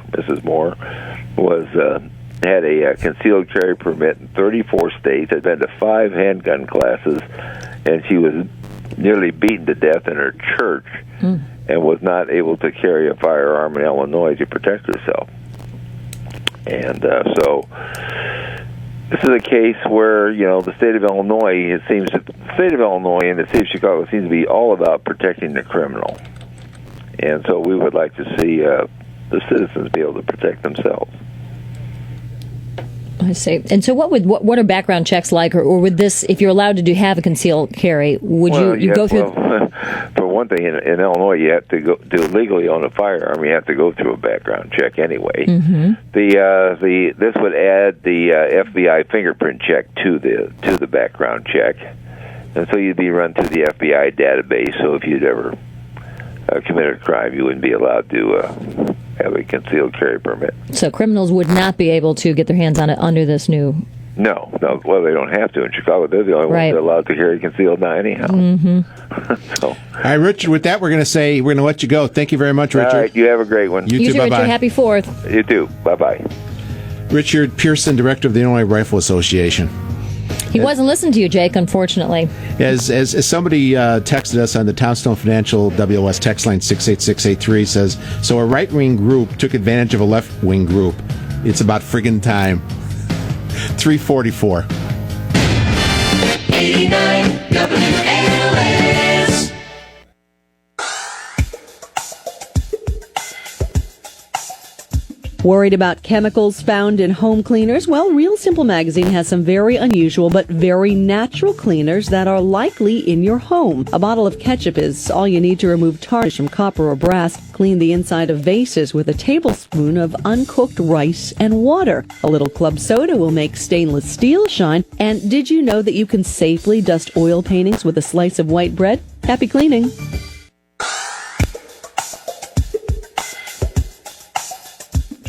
had a concealed carry permit in 34 states, had been to 5 handgun classes, and she was nearly beaten to death in her church and was not able to carry a firearm in Illinois to protect herself. And so this is a case where, the state of Illinois, the state of Illinois and the state of Chicago seems to be all about protecting the criminal. And so we would like to see the citizens be able to protect themselves. I see. And so what are background checks like, or would this, if you're allowed to have a concealed carry, would you go through? For one thing in Illinois, you have to to legally own a firearm. You have to go through a background check anyway. Mm-hmm. This would add the FBI fingerprint check to the background check, and so you'd be run through the FBI database. So if you'd ever committed a crime, you wouldn't be allowed to have a concealed carry permit. So criminals would not be able to get their hands on it under this new. No. Well, they don't have to. In Chicago, they're the only ones that are allowed to carry concealed now anyhow. Mm-hmm. So. All right, Richard, with that, we're going to let you go. Thank you very much, Richard. All right, you have a great one. You too, bye-bye. Richard, happy 4th. You too. Bye-bye. Richard Pearson, Director of the Illinois Rifle Association. He wasn't listening to you, Jake, unfortunately. As somebody texted us on the Townstone Financial WOS text line 68683 says, so a right-wing group took advantage of a left-wing group. It's about friggin' time. 344. 89 WALS. Worried about chemicals found in home cleaners? Well, Real Simple Magazine has some very unusual but very natural cleaners that are likely in your home. A bottle of ketchup is all you need to remove tarnish from copper or brass. Clean the inside of vases with a tablespoon of uncooked rice and water. A little club soda will make stainless steel shine. And did you know that you can safely dust oil paintings with a slice of white bread? Happy cleaning!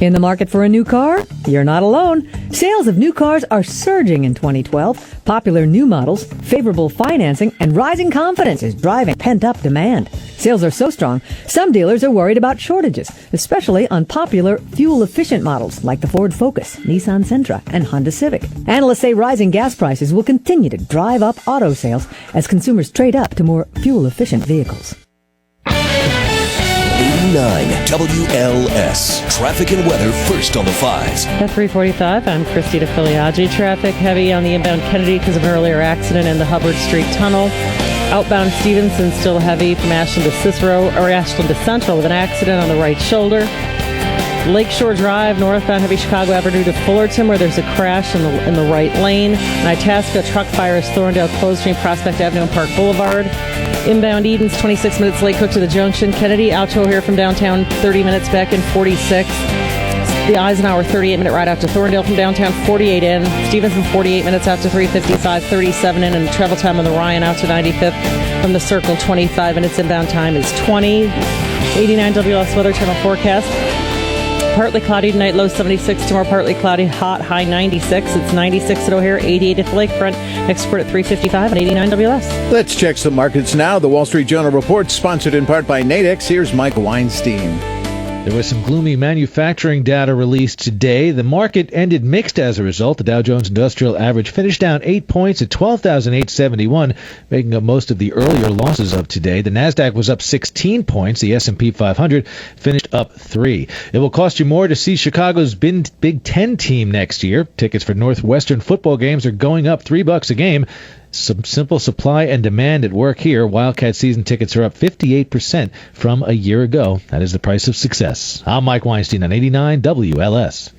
In the market for a new car? You're not alone. Sales of new cars are surging in 2012. Popular new models, favorable financing, and rising confidence is driving pent-up demand. Sales are so strong, some dealers are worried about shortages, especially on popular fuel-efficient models like the Ford Focus, Nissan Sentra, and Honda Civic. Analysts say rising gas prices will continue to drive up auto sales as consumers trade up to more fuel-efficient vehicles. 89 WLS. Traffic and weather first on the 5s. At 3:45, I'm Christina Filiaggi. Traffic heavy on the inbound Kennedy because of an earlier accident in the Hubbard Street Tunnel. Outbound Stevenson still heavy from Ashland to Cicero, or Ashland to Central with an accident on the right shoulder. Lakeshore Drive, northbound heavy Chicago Avenue to Fullerton, where there's a crash in the right lane. And Itasca truck fires Thorndale closed between Prospect Avenue and Park Boulevard. Inbound Edens, 26 minutes late, Cook to the Junction. Kennedy, Alto here from downtown, 30 minutes back in 46. The Eisenhower, 38-minute ride out to Thorndale from downtown, 48 in. Stevenson, 48 minutes out to 355, 37 in. And travel time on the Ryan out to 95th from the Circle, 25 minutes. Inbound time is 20. 89 WLS Weather Channel forecast. Partly cloudy tonight, low 76. Tomorrow, partly cloudy, hot, high 96. It's 96 at O'Hare, 88 at the Lakefront. Next report at 3:55 and 89 WLS. Let's check some markets now. The Wall Street Journal report, sponsored in part by Nadex. Here's Mike Weinstein. There was some gloomy manufacturing data released today. The market ended mixed as a result. The Dow Jones Industrial Average finished down 8 points at 12,871, making up most of the earlier losses of today. The Nasdaq was up 16 points. The S&P 500 finished up 3. It will cost you more to see Chicago's Big Ten team next year. Tickets for Northwestern football games are going up $3 a game. Some simple supply and demand at work here. Wildcat season tickets are up 58% from a year ago. That is the price of success. I'm Mike Weinstein on 89 WLS.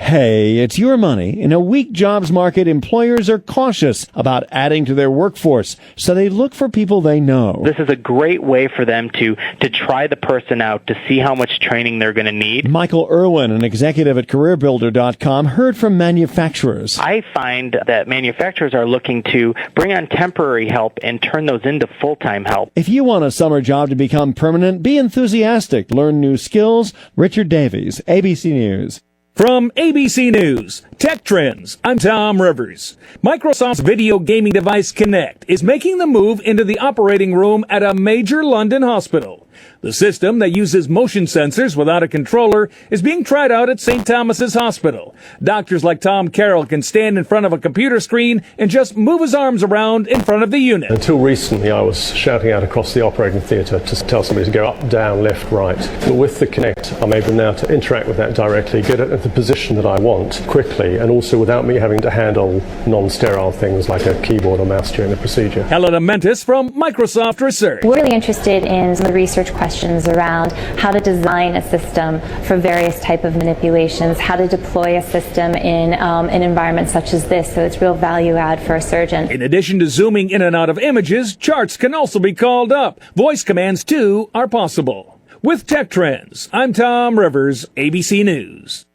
Hey, it's your money. In a weak jobs market, employers are cautious about adding to their workforce, so they look for people they know. This is a great way for them to try the person out, to see how much training they're going to need. Michael Irwin, an executive at CareerBuilder.com, heard from manufacturers. I find that manufacturers are looking to bring on temporary help and turn those into full-time help. If you want a summer job to become permanent, be enthusiastic, learn new skills. Richard Davies, ABC News. From ABC News, Tech Trends, I'm Tom Rivers. Microsoft's video gaming device Kinect is making the move into the operating room at a major London hospital. The system that uses motion sensors without a controller is being tried out at St. Thomas's Hospital. Doctors like Tom Carroll can stand in front of a computer screen and just move his arms around in front of the unit. Until recently, I was shouting out across the operating theatre to tell somebody to go up, down, left, right. But with the Kinect, I'm able now to interact with that directly, get at the the position that I want quickly, and also without me having to handle non-sterile things like a keyboard or mouse during the procedure. Helena Mentis from Microsoft Research. We're really interested in some of the research questions around how to design a system for various type of manipulations, how to deploy a system in an environment such as this, so it's real value add for a surgeon. In addition to zooming in and out of images, charts can also be called up. Voice commands, too, are possible. With Tech Trends, I'm Tom Rivers, ABC News.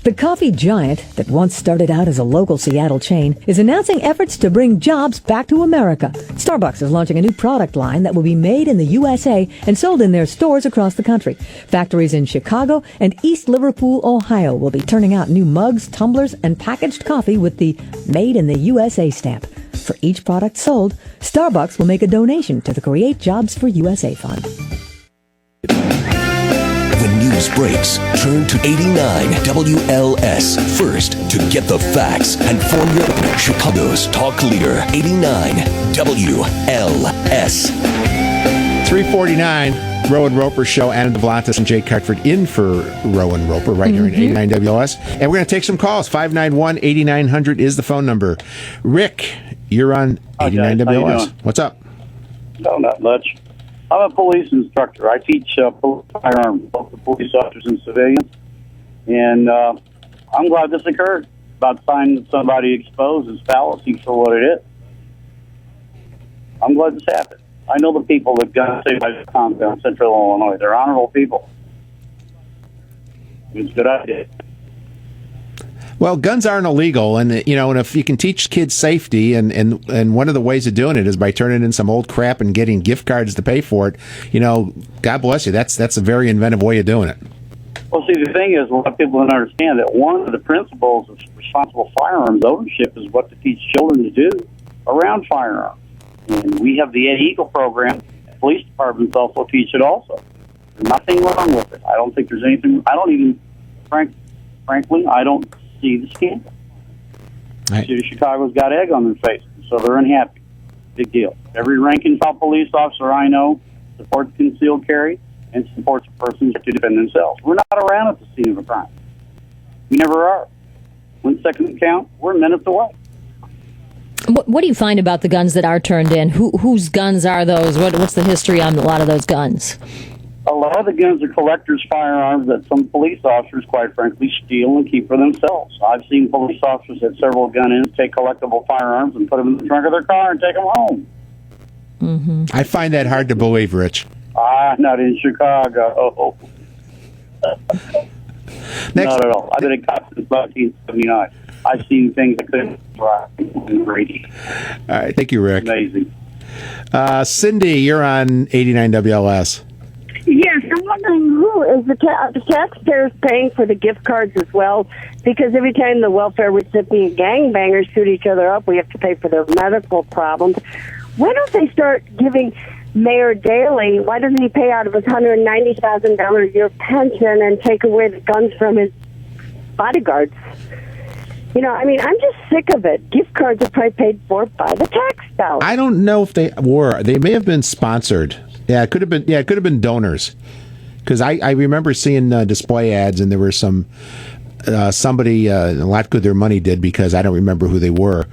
The coffee giant that once started out as a local Seattle chain is announcing efforts to bring jobs back to America. Starbucks is launching a new product line that will be made in the USA and sold in their stores across the country. Factories in Chicago and East Liverpool, Ohio will be turning out new mugs, tumblers, and packaged coffee with the Made in the USA stamp. For each product sold, Starbucks will make a donation to the Create Jobs for USA Fund. When news breaks, turn to 89 WLS first to get the facts and form your opinion. Chicago's talk leader, 89 WLS. 349, Rowan Roper Show. Anna DeVlantis and Jake Hartford in for Rowan Roper right here at 89 WLS. And we're going to take some calls. 591-8900 is the phone number. Rick, you're on 89 WLS. What's up? No, not much. I'm a police instructor. I teach firearms, both the police officers and civilians. And I'm glad this occurred, about finding somebody exposed as fallacy for what it is. I'm glad this happened. I know the people that got saved by the compound in Central Illinois. They're honorable people. It's a good idea. Well, guns aren't illegal, and and if you can teach kids safety, and one of the ways of doing it is by turning in some old crap and getting gift cards to pay for it. God bless you. That's a very inventive way of doing it. Well, see, the thing is, a lot of people don't understand that one of the principles of responsible firearms ownership is what to teach children to do around firearms. And we have the Ed Eagle program. Police departments also teach it also. There's nothing wrong with it. I don't think there's anything. I don't even, frankly, I don't see the scandal. The city of Chicago's got egg on their face, so they're unhappy. Big deal. Every rank-and-file police officer I know supports concealed carry and supports persons to defend themselves. We're not around at the scene of a crime. We never are. 1 second count, we're minutes away. What do you find about the guns that are turned in? Whose guns are those? What's the history on a lot of those guns? A lot of the guns are collectors' firearms that some police officers, quite frankly, steal and keep for themselves. I've seen police officers at several gun-ins take collectible firearms and put them in the trunk of their car and take them home. Mm-hmm. I find that hard to believe, Rich. Not in Chicago. Not at all. I've been a cop since 1979. I've seen things I couldn't drive in Brady. All right, thank you, Rick. Amazing. Cindy, you're on 89 WLS. Yes, I'm wondering who is the taxpayers paying for the gift cards as well? Because every time the welfare recipient gangbangers shoot each other up, we have to pay for their medical problems. Why don't they start giving Mayor Daley, why doesn't he pay out of his $190,000 a year pension and take away the guns from his bodyguards? I'm just sick of it. Gift cards are probably paid for by the tax dollars. I don't know if they were. They may have been sponsored. Yeah, it could have been. Yeah, it could have been donors. Because I remember seeing display ads, and there were somebody a lot good their money did, because I don't remember who they were.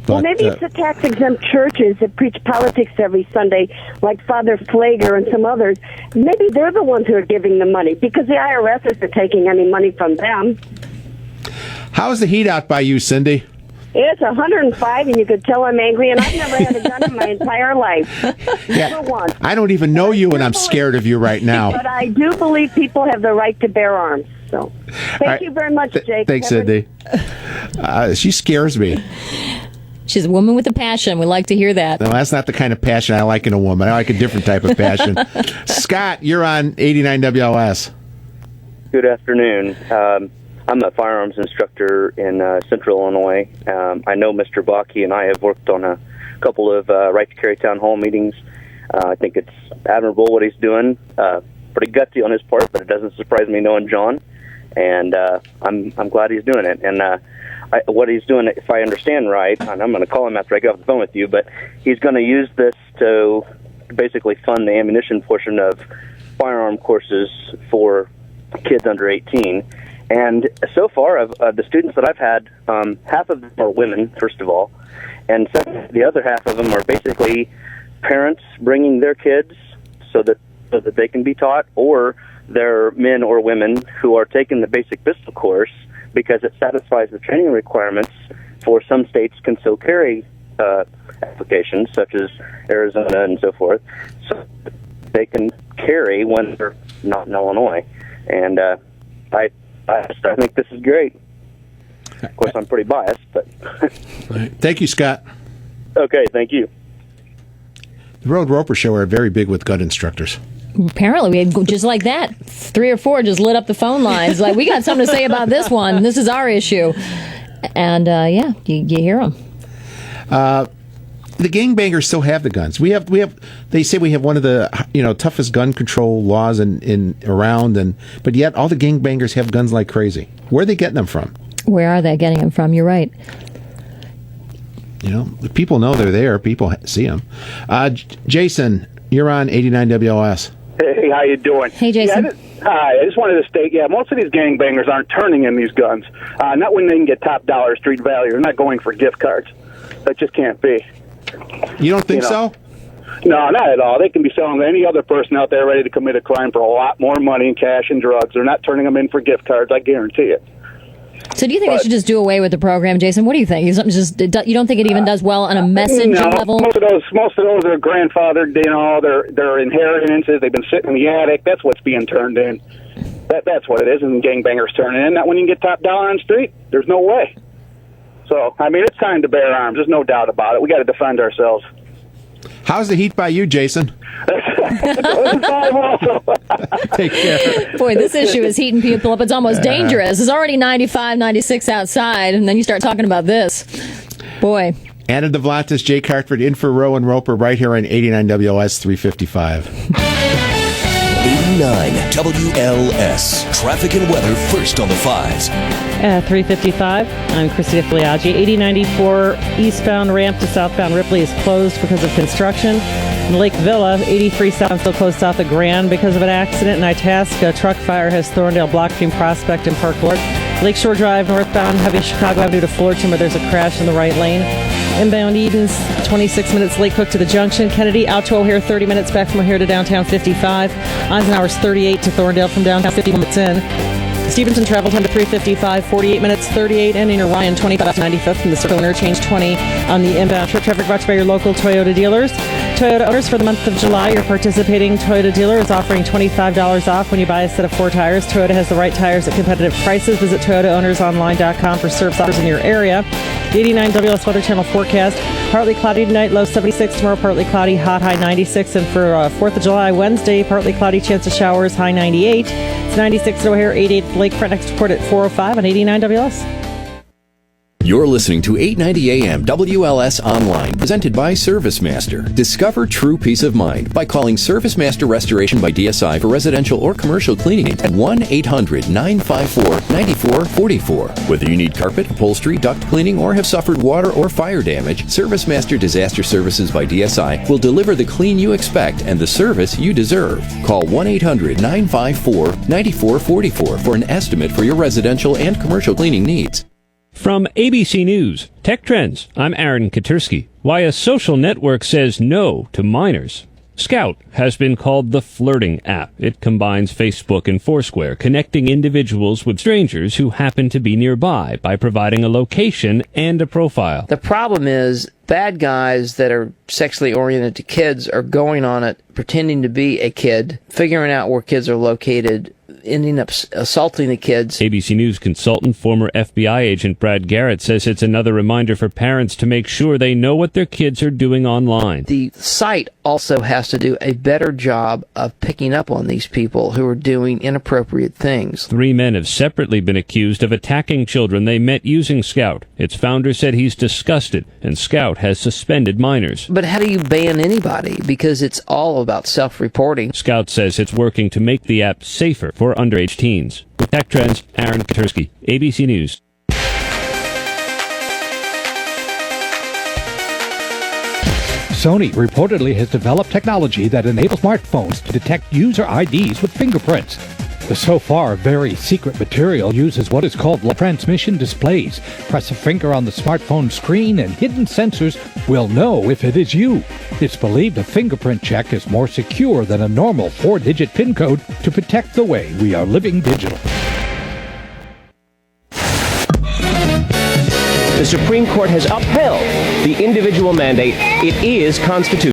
But, well, maybe it's the tax-exempt churches that preach politics every Sunday, like Father Flager and some others. Maybe they're the ones who are giving the money, because the IRS isn't taking any money from them. How's the heat out by you, Cindy? It's 105, and you could tell I'm angry, and I've never had a gun in my entire life. Never once. I don't even know you, and I'm scared of you right now. But I do believe people have the right to bear arms. So, thank you very much, Jake. Thanks, Cindy. She scares me. She's a woman with a passion. We like to hear that. No, that's not the kind of passion I like in a woman. I like a different type of passion. Scott, you're on 89 WLS. Good afternoon. I'm a firearms instructor in Central Illinois. I know Mr. Bakke and I have worked on a couple of right to carry town hall meetings. I think it's admirable what he's doing. Pretty gutsy on his part, but it doesn't surprise me knowing John. And I'm glad he's doing it. And what he's doing, if I understand right, and I'm going to call him after I get off the phone with you, but he's going to use this to basically fund the ammunition portion of firearm courses for kids under 18. And so far, of the students that I've had, half of them are women, first of all, and second, the other half of them are basically parents bringing their kids so that they can be taught, or they're men or women who are taking the basic pistol course because it satisfies the training requirements for some states concealed carry applications, such as Arizona and so forth, so they can carry when they're not in Illinois. And I think this is great. Of course, I'm pretty biased, but... Thank you, Scott. Okay, thank you. The Roeper Show are very big with gun instructors. Apparently, we had just like that. 3 or 4 just lit up the phone lines. Like, we got something to say about this one. This is our issue. And, yeah, you hear them. The gangbangers still have the guns. We have. They say we have one of the toughest gun control laws around, but yet all the gangbangers have guns like crazy. Where are they getting them from? Where are they getting them from? You're right. The people know they're there. People see them. Jason, you're on 89 WLS. Hey, how you doing? Hey, Jason. Hi, I just wanted to state, most of these gangbangers aren't turning in these guns. Not when they can get top dollar street value. They're not going for gift cards. That just can't be. You don't think so? No, not at all. They can be selling to any other person out there ready to commit a crime for a lot more money and cash and drugs. They're not turning them in for gift cards, I guarantee it. So do you think they should just do away with the program, Jason? What do you think? You don't think it even does well on a messaging level? Most of those are grandfathered, they're inheritances, they've been sitting in the attic. That's what's being turned in. That's what it is, and gangbangers turning in. Not when you can get top dollar on the street. There's no way. So, it's time to bear arms. There's no doubt about it. We got to defend ourselves. How's the heat by you, Jason? Take care. Boy, this issue is heating people up. It's almost dangerous. It's already 95, 96 outside, and then you start talking about this. Boy. Anna DeVlantis, Jake Hartford, in for Roe and Roeper, right here on 89 WLS 355. 89 WLS. Traffic and weather first on the 5s. 355. I'm Christina Filiaggi. 8094 eastbound ramp to southbound Ripley is closed because of construction. In Lake Villa, 83 south still closed south of Grand because of an accident. In Itasca, truck fire has Thorndale blocked between Prospect and Park Lord. Lakeshore Drive northbound, heavy Chicago Avenue to Fullerton, where there's a crash in the right lane. Inbound Edens, 26 minutes late Cook to the junction. Kennedy out to O'Hare, 30 minutes back from O'Hare to downtown 55. Eisenhower's 38 to Thorndale from downtown 50 minutes in. Stevenson travel time to 355, 48 minutes, 38, and in Orion 25 to 95th from the Circle Interchange 20 on the inbound trip. Traffic brought to you by your local Toyota dealers. Toyota owners, for the month of July, your participating Toyota dealer is offering $25 off when you buy a set of 4 tires. Toyota has the right tires at competitive prices. Visit ToyotaOwnersOnline.com for service offers in your area. The 89 WLS Weather Channel forecast. Partly cloudy tonight, low 76. Tomorrow, partly cloudy, high 96. And for 4th of July, Wednesday, partly cloudy, chance of showers, high 98. It's 96 at O'Hare, 88 Lakefront. Next report at 4:05 on 89 WLS. You're listening to 890 AM WLS Online, presented by ServiceMaster. Discover true peace of mind by calling ServiceMaster Restoration by DSI for residential or commercial cleaning at 1-800-954-9444. Whether you need carpet, upholstery, duct cleaning, or have suffered water or fire damage, ServiceMaster Disaster Services by DSI will deliver the clean you expect and the service you deserve. Call 1-800-954-9444 for an estimate for your residential and commercial cleaning needs. From ABC News, Tech Trends, I'm Aaron Katursky. Why a social network says no to minors. Scout has been called the flirting app. It combines Facebook and Foursquare, connecting individuals with strangers who happen to be nearby by providing a location and a profile. The problem is bad guys that are sexually oriented to kids are going on it, pretending to be a kid, figuring out where kids are located, ending up assaulting the kids. ABC News consultant, former FBI agent Brad Garrett says it's another reminder for parents to make sure they know what their kids are doing online. The site also has to do a better job of picking up on these people who are doing inappropriate things. 3 men have separately been accused of attacking children they met using Scout. Its founder said he's disgusted, and Scout has suspended minors. But how do you ban anybody? Because it's all about self-reporting. Scout says it's working to make the app safer for underage teens. With Tech Trends, Aaron Katursky, ABC News. Sony reportedly has developed technology that enables smartphones to detect user IDs with fingerprints. The so far very secret material uses what is called transmission displays. Press a finger on the smartphone screen and hidden sensors will know if it is you. It's believed a fingerprint check is more secure than a normal 4-digit PIN code to protect the way we are living digital. The Supreme Court has upheld the individual mandate. It is constitutional.